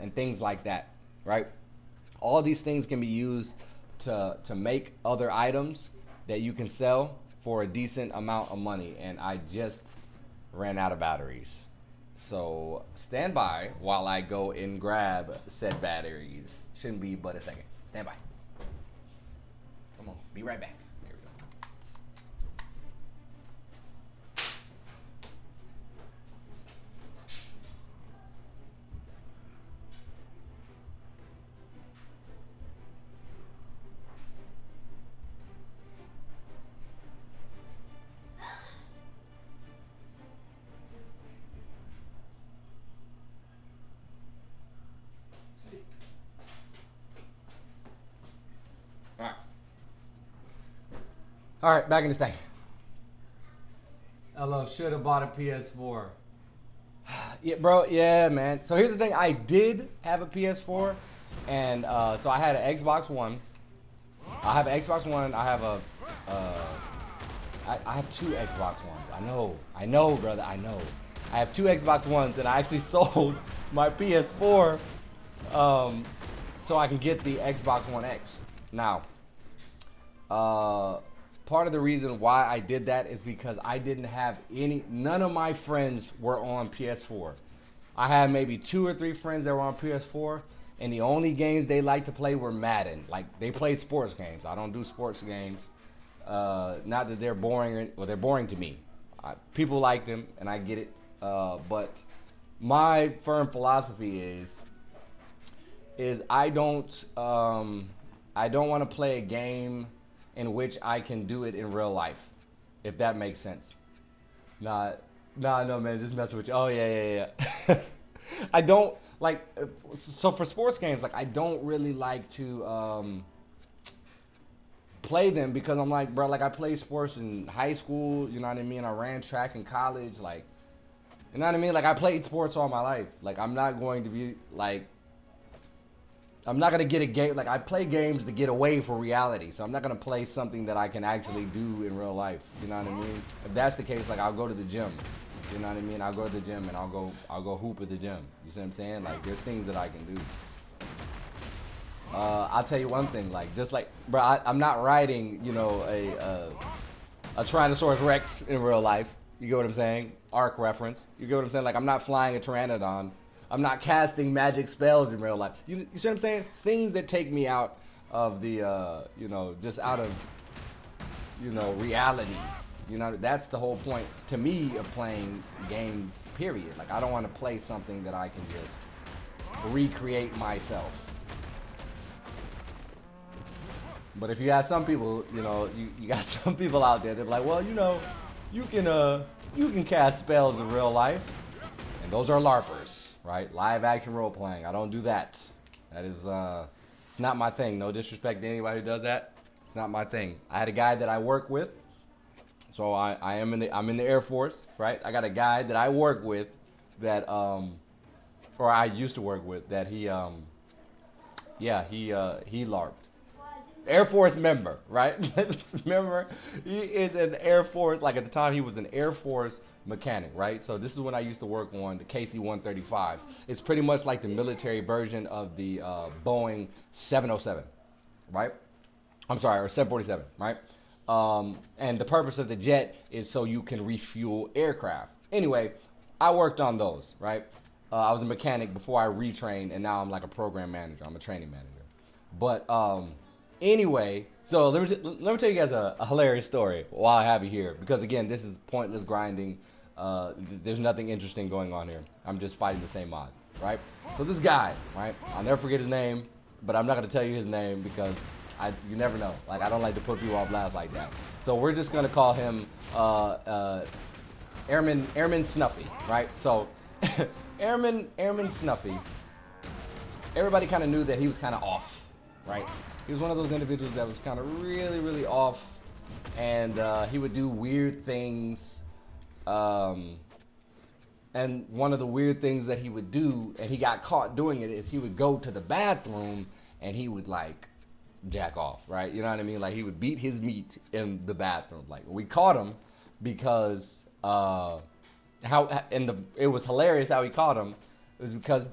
and things like that, right? All these things can be used to make other items that you can sell for a decent amount of money, and I just ran out of batteries. So stand by while I go and grab said batteries. Shouldn't be but a second. Stand by. Come on, be right back. There we All right, back in this thing. Hello, should have bought a PS4. Yeah, bro, yeah, man. So here's the thing. I did have a PS4, and so I had an Xbox One. I have an Xbox One. I have I have two Xbox Ones. I know, brother, I know. I have two Xbox Ones, and I actually sold my PS4 so I can get the Xbox One X. Now, part of the reason why I did that is because I didn't have none of my friends were on PS4. I had maybe 2 or 3 friends that were on PS4, and the only games they liked to play were Madden. Like, they played sports games. I don't do sports games. Not that they're boring, well, they're boring to me. People like them, and I get it. But my firm philosophy is I don't want to play a game in which I can do it in real life, if that makes sense. No, man, just messing with you. Oh, yeah. I don't, like, so for sports games, like, I don't really like to play them because I'm like, bro, like, I played sports in high school, you know what I mean? I ran track in college, like, you know what I mean? Like, I played sports all my life. Like, I'm not going to be, like, I'm not going to get a game. Like, I play games to get away from reality. So I'm not going to play something that I can actually do in real life. You know what I mean? If that's the case, like, I'll go to the gym. You know what I mean? I'll go to the gym and I'll go hoop at the gym. You see what I'm saying? Like, there's things that I can do. I'll tell you one thing, like, just like, bro, I'm not riding, you know, a Tyrannosaurus Rex in real life. You get what I'm saying? Arc reference. You get what I'm saying? Like, I'm not flying a Pteranodon. I'm not casting magic spells in real life. You see what I'm saying? Things that take me out of the, you know, just out of, you know, reality. You know, that's the whole point to me of playing games, period. Like, I don't want to play something that I can just recreate myself. But if you have some people, you know, you got some people out there that are like, well, you know, you can cast spells in real life. And those are LARPers, right? Live action role playing. I don't do that. That is, it's not my thing. No disrespect to anybody who does that. It's not my thing. I had a guy that I work with. So I'm in the Air Force, right? I got a guy that I work with that, or I used to work with that he LARPed. Air Force member, right? Member, he is an Air Force, like at the time he was an Air Force mechanic, right? So this is when I used to work on the KC-135s. It's pretty much like the military version of the Boeing 707, right? I'm sorry, or 747, right? And the purpose of the jet is so you can refuel aircraft. Anyway, I worked on those, right? I was a mechanic before I retrained, and now I'm like a program manager. I'm a training manager. But anyway, so let me tell you guys a hilarious story while I have you here, because again, this is pointless grinding. There's nothing interesting going on here. I'm just fighting the same odds, right? So this guy, right? I'll never forget his name, but I'm not gonna tell you his name because you never know. Like, I don't like to put people on blast like that. So we're just gonna call him Airman Snuffy, right? So Airman Snuffy. Everybody kind of knew that he was kind of off, right? He was one of those individuals that was kind of really off, and he would do weird things. And one of the weird things that he would do, and he got caught doing it, is he would go to the bathroom and he would like jack off, right? You know what I mean? Like, he would beat his meat in the bathroom. Like, we caught him because it was hilarious how he caught him. It was because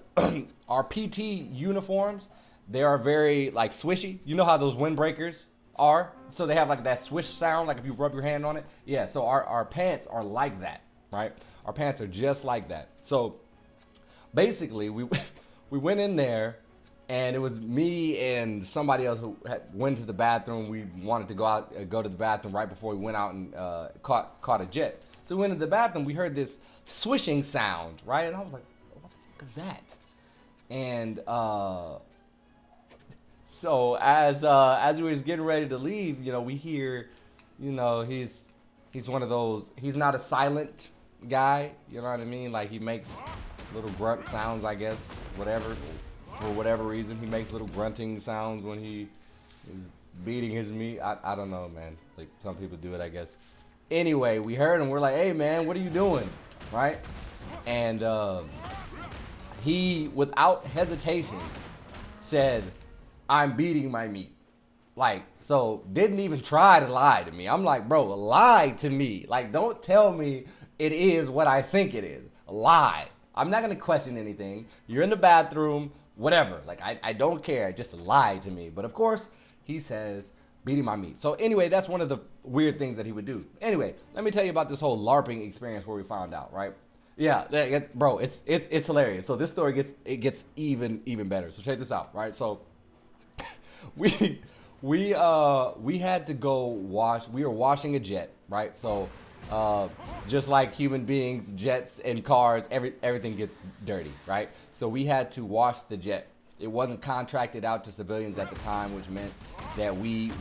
our PT uniforms, they are very like swishy. You know how those windbreakers are? So they have like that swish sound, like if you rub your hand on it. Yeah, so our pants are like that, right? Our pants are just like that. So basically, we went in there, and it was me and somebody else who went to the bathroom. We wanted to go to the bathroom right before we went out and caught a jet. So we went to the bathroom. We heard this swishing sound, right? And I was like, what the fuck is that? And so as we was getting ready to leave, you know, we hear, you know, he's one of those. He's not a silent guy. You know what I mean? Like, he makes little grunt sounds, I guess, whatever. For whatever reason, he makes little grunting sounds when he is beating his meat. I don't know, man. Like, some people do it, I guess. Anyway, we heard him. We're like, hey, man, what are you doing? Right? And he, without hesitation, said, I'm beating my meat. Like, so didn't even try to lie to me. I'm like, bro, lie to me. Like, don't tell me it is what I think it is. Lie. I'm not going to question anything. You're in the bathroom, whatever. Like, I don't care. Just lie to me. But of course, he says, beating my meat. So anyway, that's one of the weird things that he would do. Anyway, let me tell you about this whole LARPing experience where we found out, right? Yeah, bro, it's hilarious. So this story gets even better. So check this out, right? So we had to go wash. We were washing a jet, right? So just like human beings, jets and cars, everything gets dirty, right? So we had to wash the jet. It wasn't contracted out to civilians at the time, which meant that we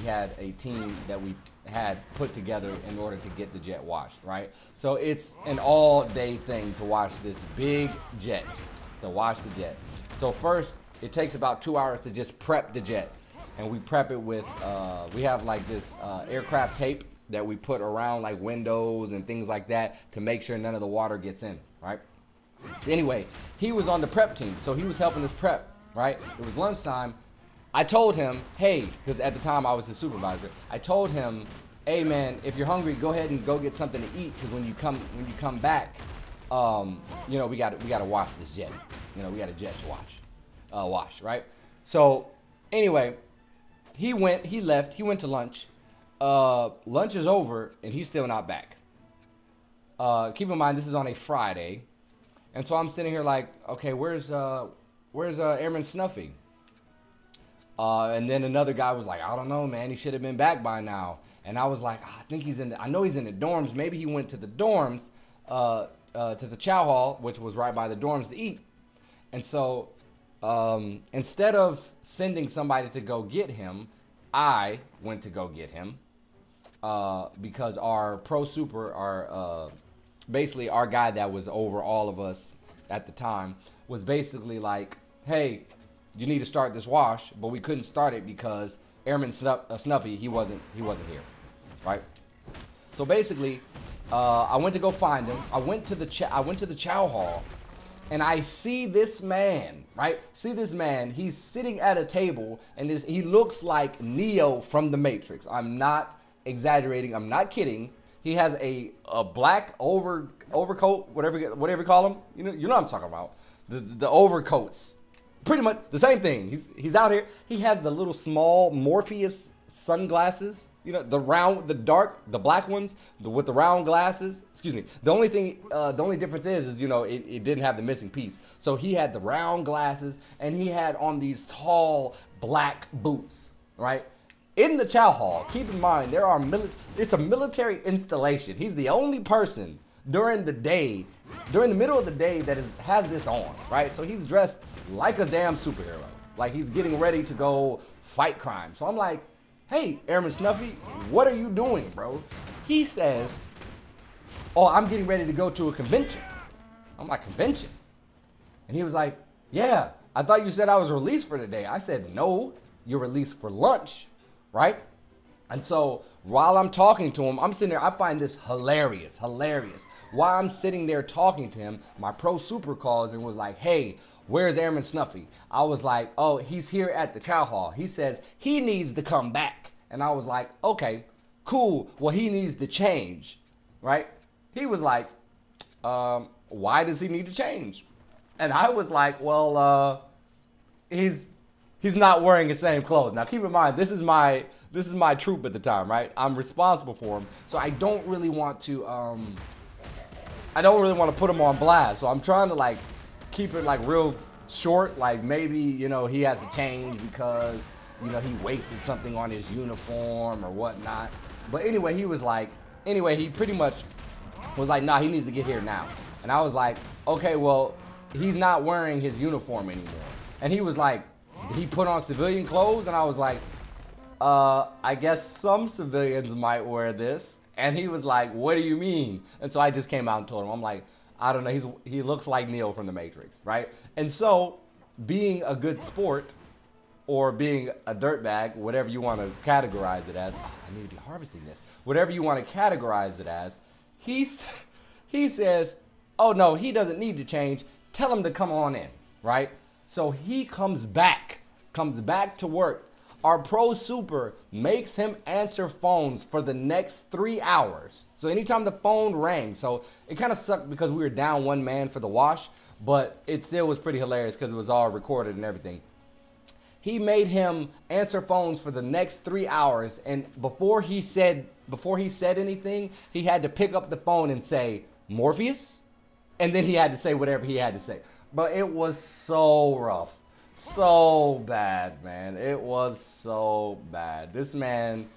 had a team that we had put together in order to get the jet washed, right? So it's an all-day thing to wash this big jet, to wash the jet. So first, it takes about 2 hours to just prep the jet. And we prep it with, we have like this aircraft tape that we put around like windows and things like that to make sure none of the water gets in, right? So anyway, he was on the prep team, so he was helping us prep, right? It was lunchtime. I told him, hey, because at the time I was his supervisor. I told him, hey man, if you're hungry, go ahead and go get something to eat, because when you come back, you know, we got to wash this jet. You know, we got a jet to wash, right? So Anyway, he left, he went to lunch. Lunch is over, and he's still not back. Keep in mind, this is on a Friday. And so I'm sitting here like, okay, where's Airman Snuffy? And then another guy was like, I don't know, man. He should have been back by now. And I was like, I know he's in the dorms. Maybe he went to the dorms, to the chow hall, which was right by the dorms to eat. And so instead of sending somebody to go get him, I went to go get him because our pro super, basically our guy that was over all of us at the time was basically like, hey, you need to start this wash, but we couldn't start it because Airman Snuffy, he wasn't here, right? So basically, I went to go find him. I went to the chow hall, and I see this man, right? He's sitting at a table, and he looks like Neo from The Matrix. I'm not exaggerating. I'm not kidding. He has a black overcoat, whatever you call them. You know what I'm talking about. The overcoats. Pretty much the same thing. He's out here. He has the little small Morpheus sunglasses. You know, the black ones with the round glasses. Excuse me. The only difference is you know it didn't have the missing piece. So he had the round glasses and he had on these tall black boots, right? In the chow hall, keep in mind it's a military installation. He's the only person during the middle of the day that has this on, right? So he's dressed like a damn superhero. Like he's getting ready to go fight crime. So I'm like, hey, Airman Snuffy, what are you doing, bro? He says, oh, I'm getting ready to go to a convention. I'm like, convention? And he was like, yeah, I thought you said I was released for today. I said, no, you're released for lunch, right? And so while I'm talking to him, I'm sitting there, I find this hilarious. While I'm sitting there talking to him, my pro super calls and was like, hey, where's Airman Snuffy? I was like, oh, he's here at the chow hall. He says he needs to come back. And I was like, okay, cool. Well, he needs to change, right? He was like, why does he need to change? And I was like, well, he's not wearing the same clothes. Now, keep in mind, this is my troop at the time, right? I'm responsible for him. So I don't really want to put him on blast. So I'm trying to like keep it like real short. Like maybe, you know, he has to change because, you know, he wasted something on his uniform or whatnot. But anyway, he pretty much was like, nah, he needs to get here now. And I was like, okay, well, he's not wearing his uniform anymore. And he was like, did he put on civilian clothes? And I was like, I guess some civilians might wear this. And he was like, what do you mean? And so I just came out and told him, I'm like, I don't know, he looks like Neo from The Matrix, right? And so being a good sport or being a dirtbag, whatever you want to categorize it as, I need to be harvesting this, whatever you want to categorize it as, he says, oh no, he doesn't need to change, tell him to come on in, right? So he comes back to work. Our pro super makes him answer phones for the next 3 hours. So anytime the phone rang, so it kind of sucked because we were down one man for the wash, but it still was pretty hilarious because it was all recorded and everything. He made him answer phones for the next 3 hours, and before he said anything, he had to pick up the phone and say, Morpheus? And then he had to say whatever he had to say. But it was so rough. So bad, man. It was so bad. This man,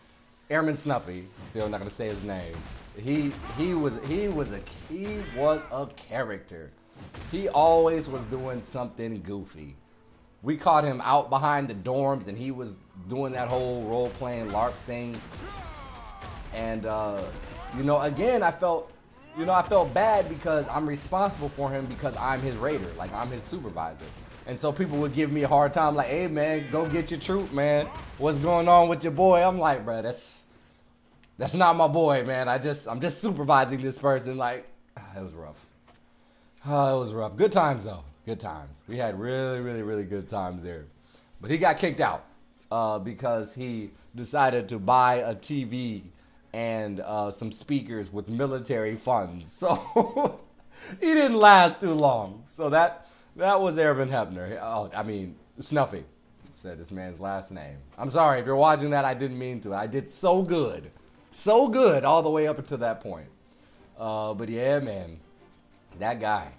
Airman Snuffy, still not gonna say his name. He was a character. He always was doing something goofy. We caught him out behind the dorms, and he was doing that whole role-playing LARP thing. And you know, again, I felt bad because I'm responsible for him because I'm his raider, like I'm his supervisor. And so people would give me a hard time, like, hey, man, go get your troop, man. What's going on with your boy? I'm like, bro, that's not my boy, man. I'm just supervising this person. Like, it was rough. It was rough. Good times, though. Good times. We had really, really, really good times there. But he got kicked out because he decided to buy a TV and some speakers with military funds. So he didn't last too long. So that was Airman Hebner. Oh, I mean, Snuffy. said this man's last name. I'm sorry if you're watching that. I didn't mean to. I did so good all the way up until that point. But yeah, man, that guy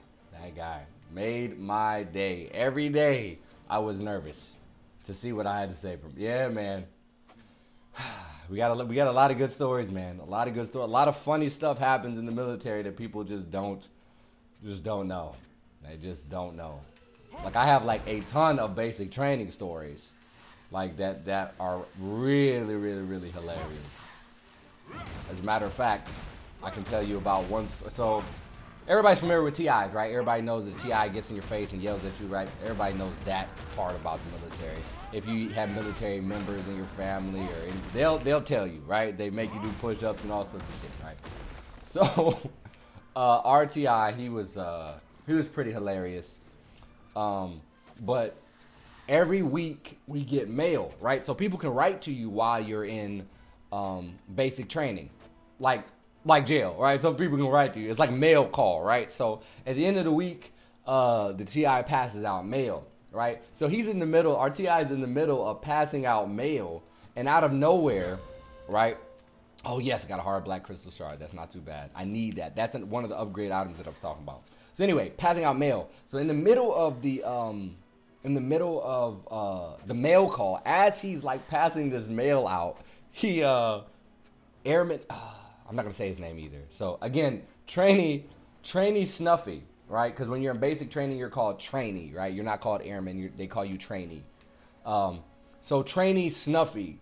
made my day. Every day I was nervous to see what I had to say from. Yeah, man. We got a lot of good stories, man. A lot of good stories. A lot of funny stuff happens in the military that people just don't know. They just don't know. Like I have like a ton of basic training stories, like that are really hilarious. As a matter of fact, I can tell you about one. So everybody's familiar with TIs, right? Everybody knows that TI gets in your face and yells at you, right? Everybody knows that part about the military. If you have military members in your family, they'll tell you, right? They make you do push-ups and all sorts of shit, right? So our TI, he was pretty hilarious. But every week we get mail, right? So people can write to you while you're in basic training, like jail, right? So people can write to you. It's like mail call, right? So at the end of the week, the TI passes out mail, right? So he's in the middle, our TI is in the middle of passing out mail, and out of nowhere, right? Oh yes, I got a hard black crystal shard. That's not too bad. I need that. That's one of the upgrade items that I was talking about. So anyway, passing out mail. So in the middle of the mail call, as he's like passing this mail out, he airman. I'm not gonna say his name either. So again, trainee Snuffy, right? Because when you're in basic training, you're called trainee, right? You're not called airman. They call you trainee. So trainee Snuffy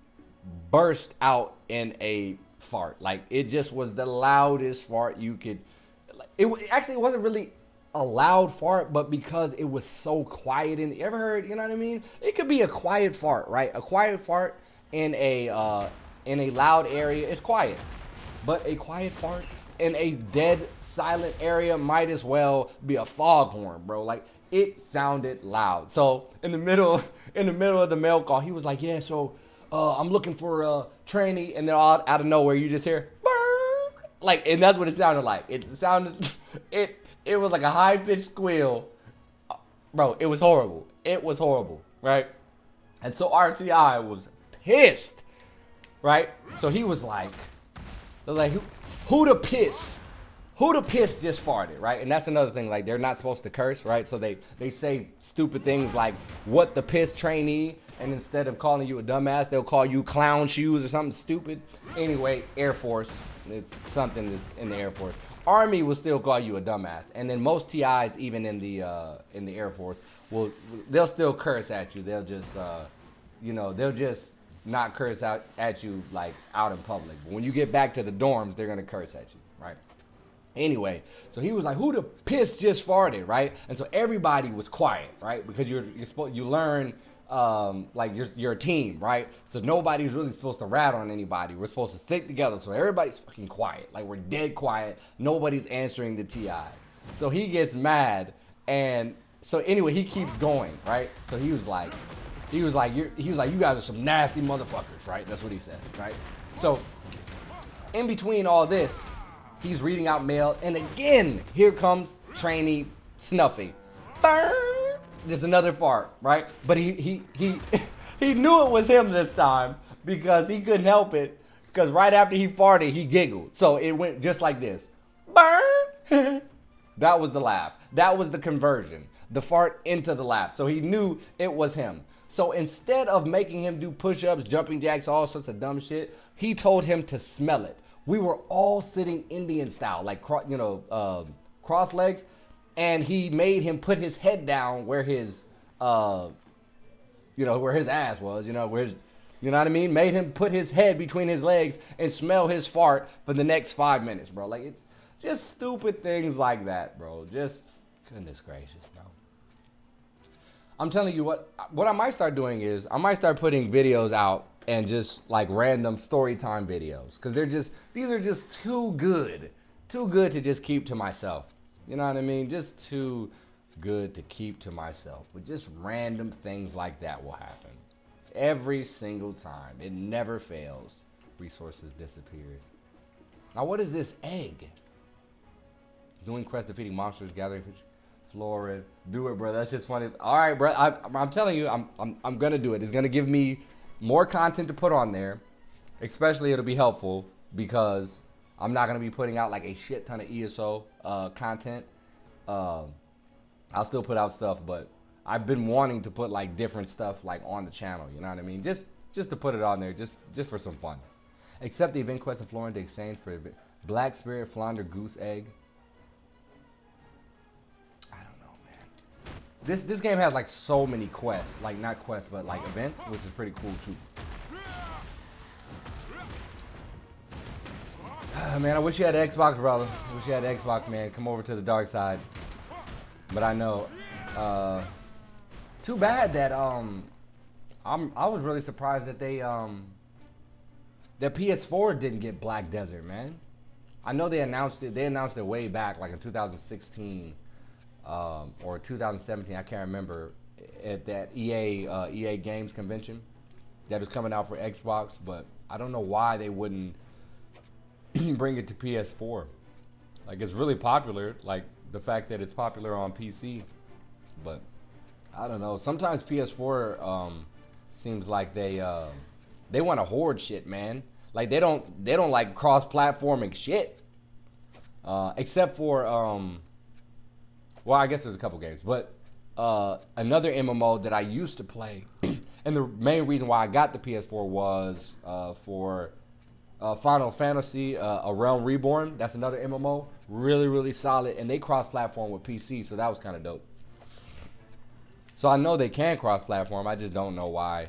burst out in a fart. Like it just was the loudest fart you could. It wasn't really a loud fart, but because it was so quiet in the, ever heard, you know what I mean? It could be a quiet fart, right? A quiet fart in a loud area is quiet, but a quiet fart in a dead silent area might as well be a foghorn, bro. Like it sounded loud. So in the middle of the mail call, he was like, yeah, so I'm looking for a trainee, and then all out of nowhere you just hear burr, like, and that's what it sounded like. It was like a high-pitched squeal. Bro, it was horrible. It was horrible, right? And so RTI was pissed, right? So he was like, who the piss? Who the piss just farted, right? And that's another thing, like they're not supposed to curse, right? So they say stupid things like, what the piss trainee? And instead of calling you a dumbass, they'll call you clown shoes or something stupid. Anyway, Air Force, it's something that's in the Air Force. Army will still call you a dumbass, and then most TIs, even in the Air Force, they'll still curse at you. They'll just, they'll just not curse out at you like out in public. But when you get back to the dorms, they're gonna curse at you, right? Anyway, so he was like, "Who the piss just farted?" Right? And so everybody was quiet, right? Because you learn. Like you're a team, right? So nobody's really supposed to rat on anybody. We're supposed to stick together. So everybody's fucking quiet. Like we're dead quiet. Nobody's answering the TI. So he gets mad, and so anyway, he keeps going, right? So he was like, you guys are some nasty motherfuckers, right? That's what he said, right? So in between all this, he's reading out mail, and again, here comes trainee Snuffy. Burn. There's another fart, right? But he knew it was him this time because he couldn't help it. Because right after he farted, he giggled. So it went just like this. Burn! That was the laugh. That was the conversion. The fart into the laugh. So he knew it was him. So instead of making him do push-ups, jumping jacks, all sorts of dumb shit, he told him to smell it. We were all sitting Indian style, like cross legs. And he made him put his head down where his, where his ass was, you know what I mean? Made him put his head between his legs and smell his fart for the next 5 minutes, bro. Like, it's just stupid things like that, bro. Just, goodness gracious, bro. I'm telling you what I might start doing is I might start putting videos out and just like random story time videos. Because these are just too good to just keep to myself. You know what I mean? Just too good to keep to myself. But just random things like that will happen. Every single time. It never fails. Resources disappeared. Now what is this egg? Doing quest, defeating monsters, gathering fish. Florid. Do it, bro. That's just funny. All right, bro. I'm telling you, I'm gonna do it. It's gonna give me more content to put on there. Especially it'll be helpful because I'm not gonna be putting out like a shit ton of ESO content. I'll still put out stuff, but I've been wanting to put like different stuff like on the channel. You know what I mean? Just to put it on there, just for some fun. Accept the event quest in Florida to exchange for Black Spirit Flounder Goose Egg. I don't know, man. This game has like so many quests, like not quests, but like events, which is pretty cool too. Man, I wish you had an Xbox, brother. I wish you had an Xbox, man. Come over to the dark side. But I know. Too bad that I was really surprised that they that PS4 didn't get Black Desert, man. I know they announced it. They announced it way back, like in 2016 or 2017. I can't remember, at that EA Games convention that was coming out for Xbox. But I don't know why they wouldn't bring it to PS4. Like, it's really popular. Like the fact that it's popular on PC, but I don't know. Sometimes PS4 seems like they want to hoard shit, man. Like they don't like cross-platforming shit. Except for well, I guess there's a couple games, but another MMO that I used to play, and the main reason why I got the PS4 was for Final Fantasy, A Realm Reborn. That's another MMO, really solid, and they cross-platform with PC, so that was kind of dope. So I know they can cross-platform. I just don't know why,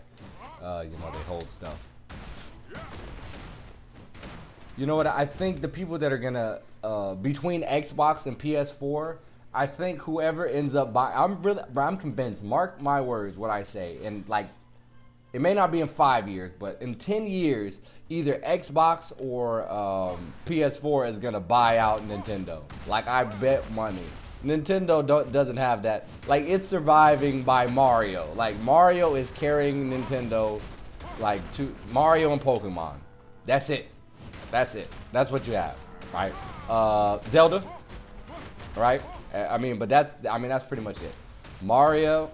you know, they hold stuff. You know what? I think the people that are gonna between Xbox and PS4, I think whoever ends up buying, I'm convinced. Mark my words, what I say, and like, it may not be in 5 years, but in 10 years, either Xbox or PS4 is gonna buy out Nintendo. Like, I bet money. Nintendo doesn't have that. Like, it's surviving by Mario. Like, Mario is carrying Nintendo, like, to Mario and Pokemon. That's it. That's it. That's what you have, right? Zelda, right? I mean, but that's pretty much it. Mario,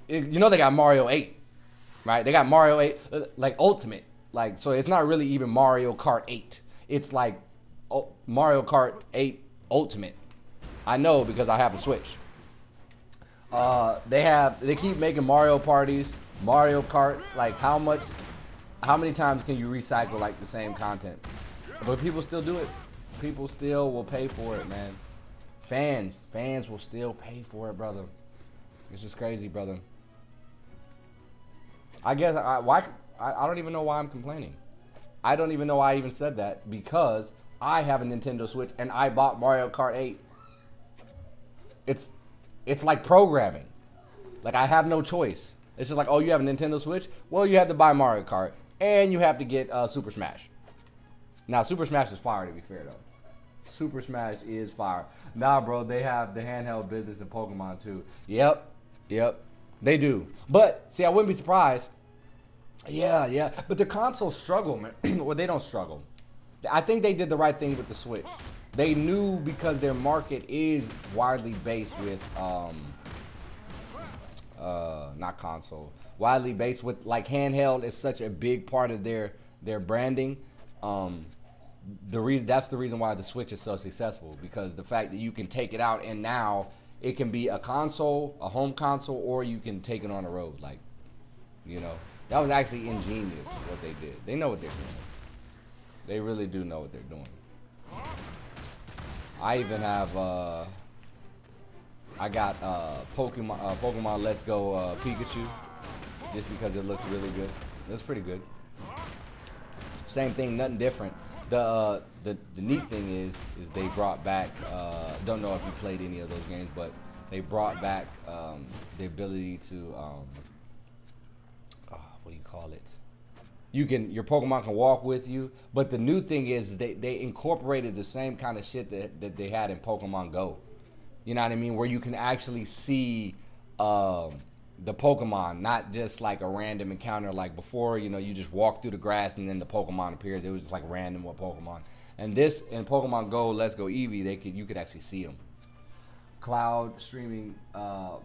you know they got Mario 8, right? They got Mario 8, like Ultimate. Like, so it's not really even Mario Kart 8. It's like Mario Kart 8 Ultimate. I know because I have a Switch. They keep making Mario parties, Mario Karts. Like, how many times can you recycle like the same content? But people still do it. People still will pay for it, man. Fans will still pay for it, brother. It's just crazy, brother. I guess I don't even know why I'm complaining. I don't even know why I even said that, because I have a Nintendo Switch and I bought Mario Kart 8. It's like programming. Like, I have no choice. It's just like, oh, you have a Nintendo Switch? Well, you have to buy Mario Kart and you have to get Super Smash. Now, Super Smash is fire, to be fair, though. Super Smash is fire. Nah, bro, they have the handheld business in Pokemon, too. Yep. They do. But, see, I wouldn't be surprised. Yeah. But the consoles struggle, man. Well, they don't struggle. I think they did the right thing with the Switch. They knew, because their market is widely based with, not console. Widely based with, like, handheld is such a big part of their branding. That's the reason why the Switch is so successful, because the fact that you can take it out and now it can be a console, a home console, or you can take it on the road. Like, you know, that was actually ingenious what they did. They know what they're doing. They really do know what they're doing. I even have I got Pokemon Let's Go Pikachu, just because it looked really good. It was pretty good. Same thing, nothing different. The neat thing is they brought back, don't know if you played any of those games, but they brought back the ability to what do you call it? Your Pokemon can walk with you, but the new thing is they incorporated the same kind of shit that they had in Pokemon Go. You know what I mean? Where you can actually see the Pokemon, not just like a random encounter like before. You know, you just walk through the grass and then the Pokemon appears. It was just like random with Pokemon. And this in Pokemon Go, Let's Go Eevee, you could actually see them. Cloud streaming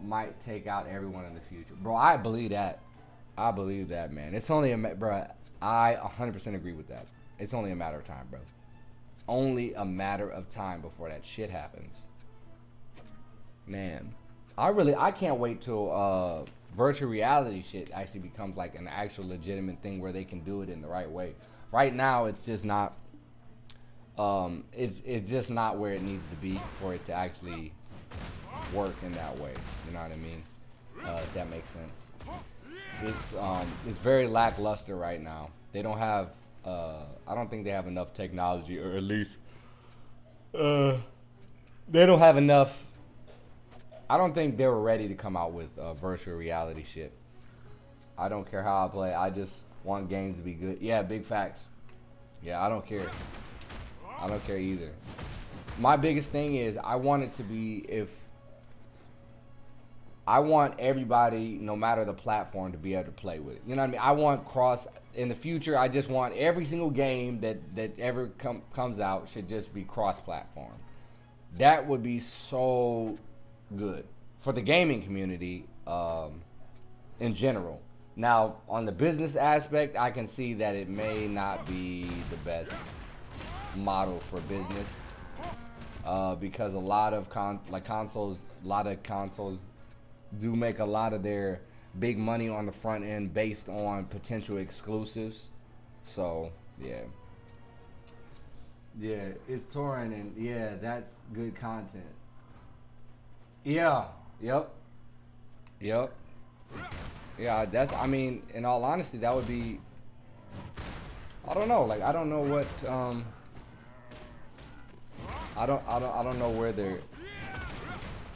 might take out everyone in the future, bro. I believe that. I believe that, man. It's only bro. I 100% agree with that. It's only a matter of time, bro. Only a matter of time before that shit happens. Man, I can't wait till virtual reality shit actually becomes like an actual legitimate thing where they can do it in the right way. Right now, it's just not. It's just not where it needs to be for it to actually work in that way. You know what I mean? If that makes sense. It's very lackluster right now. They don't have. I don't think they have enough technology, or at least they don't have enough. I don't think they were ready to come out with virtual reality shit. I don't care how I play. I just want games to be good. Yeah, big facts. Yeah, I don't care. I don't care either. My biggest thing is I want it to be I want everybody, no matter the platform, to be able to play with it. You know what I mean? I want cross in the future. I just want every single game that ever comes out should just be cross-platform. That would be so good for the gaming community in general. Now, on the business aspect, I can see that it may not be the best model for business because a lot of consoles do make a lot of their big money on the front end based on potential exclusives. So yeah, it's touring, and yeah, that's good content. Yeah, yep. Yeah, I mean, in all honesty, that would be, I don't know, like I don't know what I don't know where they're.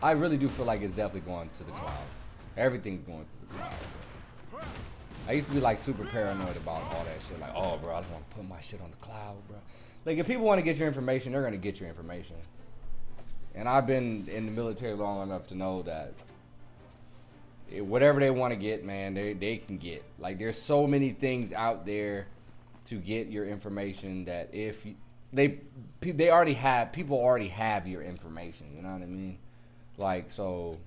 I really do feel like it's definitely going to the cloud. Everything's going to the cloud. I used to be like super paranoid about all that shit. Like, oh, bro, I just want to put my shit on the cloud, bro. Like, if people want to get your information, they're going to get your information. And I've been in the military long enough to know that whatever they want to get, man, they can get. Like, there's so many things out there to get your information that if they already have, people already have your information. You know what I mean? Like, so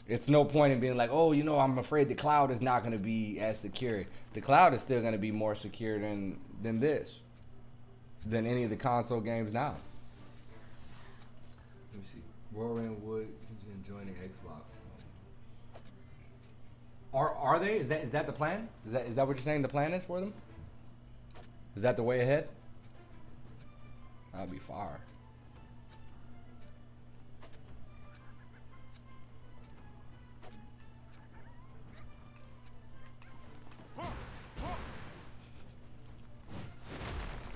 it's no point in being like, oh, you know, I'm afraid the cloud is not going to be as secure. The cloud is still going to be more secure than any of the console games now. Let me see. Roaring Wood joining Xbox. Are they? Is that the plan? Is that what you're saying the plan is for them? Is that the way ahead? That'd be fire.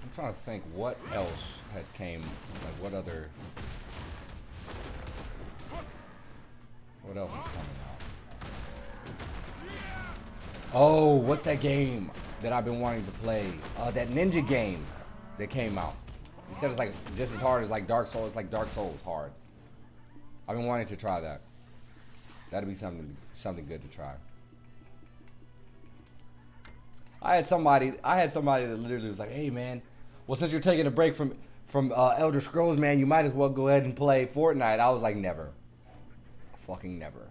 I'm trying to think what else had came, like what else was coming out? Oh, what's that game that I've been wanting to play? That ninja game that came out. You said it's like just as hard as like Dark Souls. It's like Dark Souls hard. I've been wanting to try that. That'd be something good to try. I had somebody that literally was like, "Hey man, well since you're taking a break from Elder Scrolls, man, you might as well go ahead and play Fortnite." I was like, "Never, fucking never.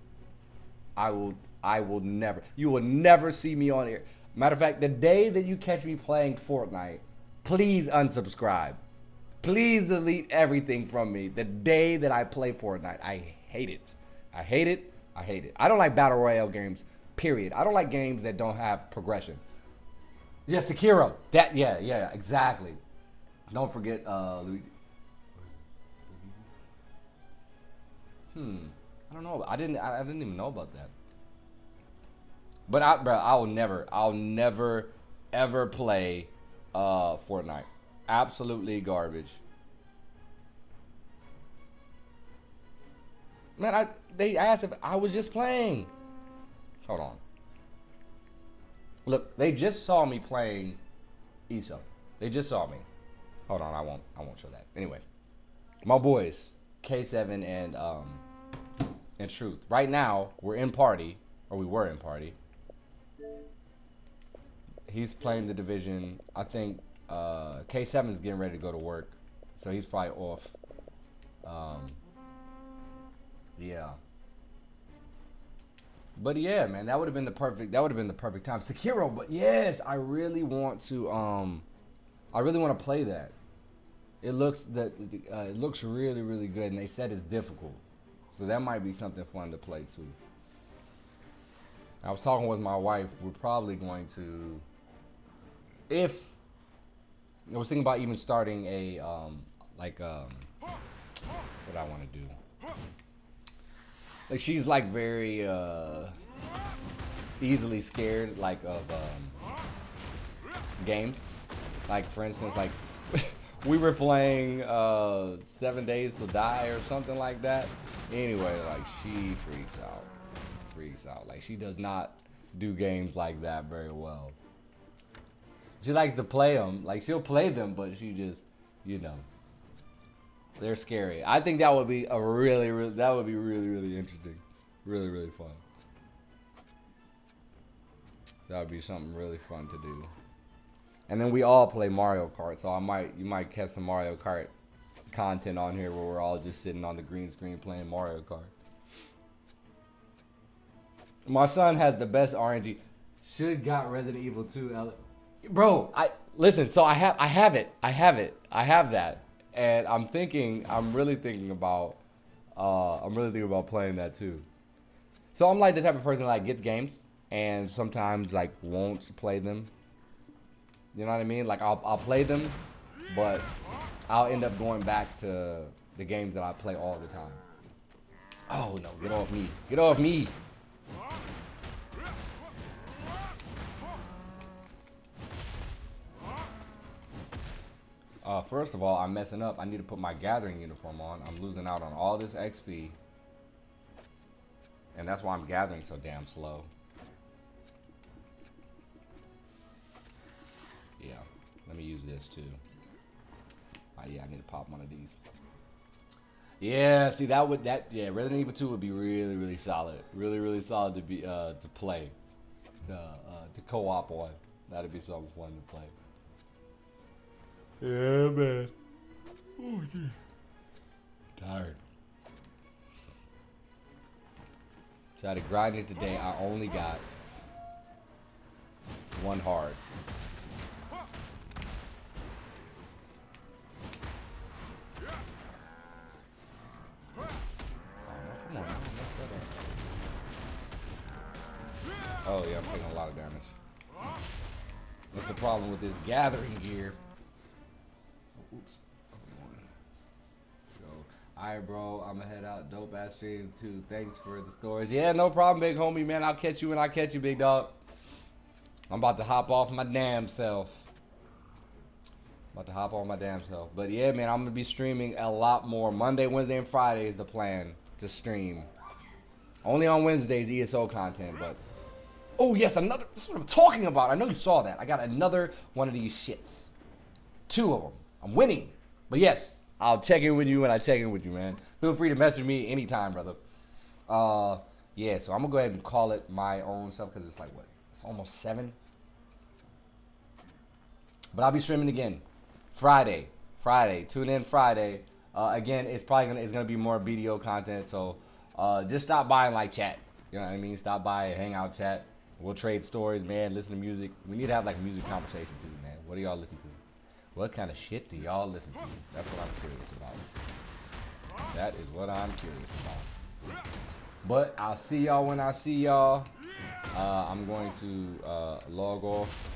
I will never. You will never see me on here. Matter of fact, the day that you catch me playing Fortnite, please unsubscribe. Please delete everything from me. The day that I play Fortnite, I hate it. I hate it. I hate it. I don't like battle royale games. Period. I don't like games that don't have progression." Yeah, Sekiro. Yeah, exactly. Don't forget Luigi. I don't know. I didn't even know about that. But I'll never ever play Fortnite. Absolutely garbage. Man, they asked if I was just playing. Hold on. Look, they just saw me playing ESO. They just saw me. Hold on, I won't show that. Anyway, my boys, K7 and Truth. Right now, we were in party. He's playing the Division. I think K7's getting ready to go to work, so he's probably off. Yeah. But yeah, man, that would have been the perfect time. Sekiro, but yes, I really want to play that. It looks really, really good, and they said it's difficult. So that might be something fun to play too. I was talking with my wife, we're probably going to, I was thinking about even starting a what I want to do. Like, she's like very easily scared, like, of games. Like, for instance, like we were playing 7 Days to Die or something like that. Anyway, like, she freaks out. Like, she does not do games like that very well. She likes to play them. Like, she'll play them, but she just, you know, they're scary. I think that would be really, really interesting. Really, really fun. That would be something really fun to do. And then we all play Mario Kart, so you might catch some Mario Kart content on here where we're all just sitting on the green screen playing Mario Kart. My son has the best RNG. Should got Resident Evil 2. Bro, listen. So I have that. And I'm really thinking about playing that too. So I'm like the type of person that like gets games and sometimes like won't play them. You know what I mean? Like I'll play them, but I'll end up going back to the games that I play all the time. Oh no, get off me. Get off me. First of all, I'm messing up. I need to put my gathering uniform on. I'm losing out on all this XP. And that's why I'm gathering so damn slow. Yeah, let me use this too. Yeah, I need to pop one of these. Yeah, see yeah, Resident Evil 2 would be really, really solid. Really, really solid to be to play. To co-op on. That'd be something fun to play. Yeah, man. Oh, geez. Tired. So I had to grind it today. I only got one hard. Come on, man. Oh, yeah, I'm taking a lot of damage. That's the problem with this gathering gear. Oops. Alright, bro, I'm gonna head out. Dope ass stream too. Thanks for the stories. Yeah, no problem, big homie, man. I'll catch you when I catch you, big dog. I'm about to hop off my damn self. But yeah, man, I'm gonna be streaming a lot more. Monday, Wednesday, and Friday is the plan to stream. Only on Wednesdays, ESO content, but oh yes, another. This is what I'm talking about. I know you saw that. I got another one of these shits. 2 of them. I'm winning. But yes, I'll check in with you when I check in with you, man. Feel free to message me anytime, brother. Yeah, so I'm gonna go ahead and call it my own stuff because it's like what? It's almost 7. But I'll be streaming again. Friday. Tune in Friday. Again, it's gonna be more BDO content. So just stop by and like chat. You know what I mean? Stop by and hang out, chat. We'll trade stories, man. Listen to music. We need to have like a music conversation too, man. What do y'all listen to? What kind of shit do y'all listen to? That's what I'm curious about. That is what I'm curious about. But I'll see y'all when I see y'all. I'm going to log off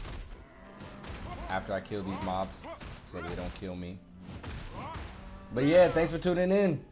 after I kill these mobs so they don't kill me. But yeah, thanks for tuning in.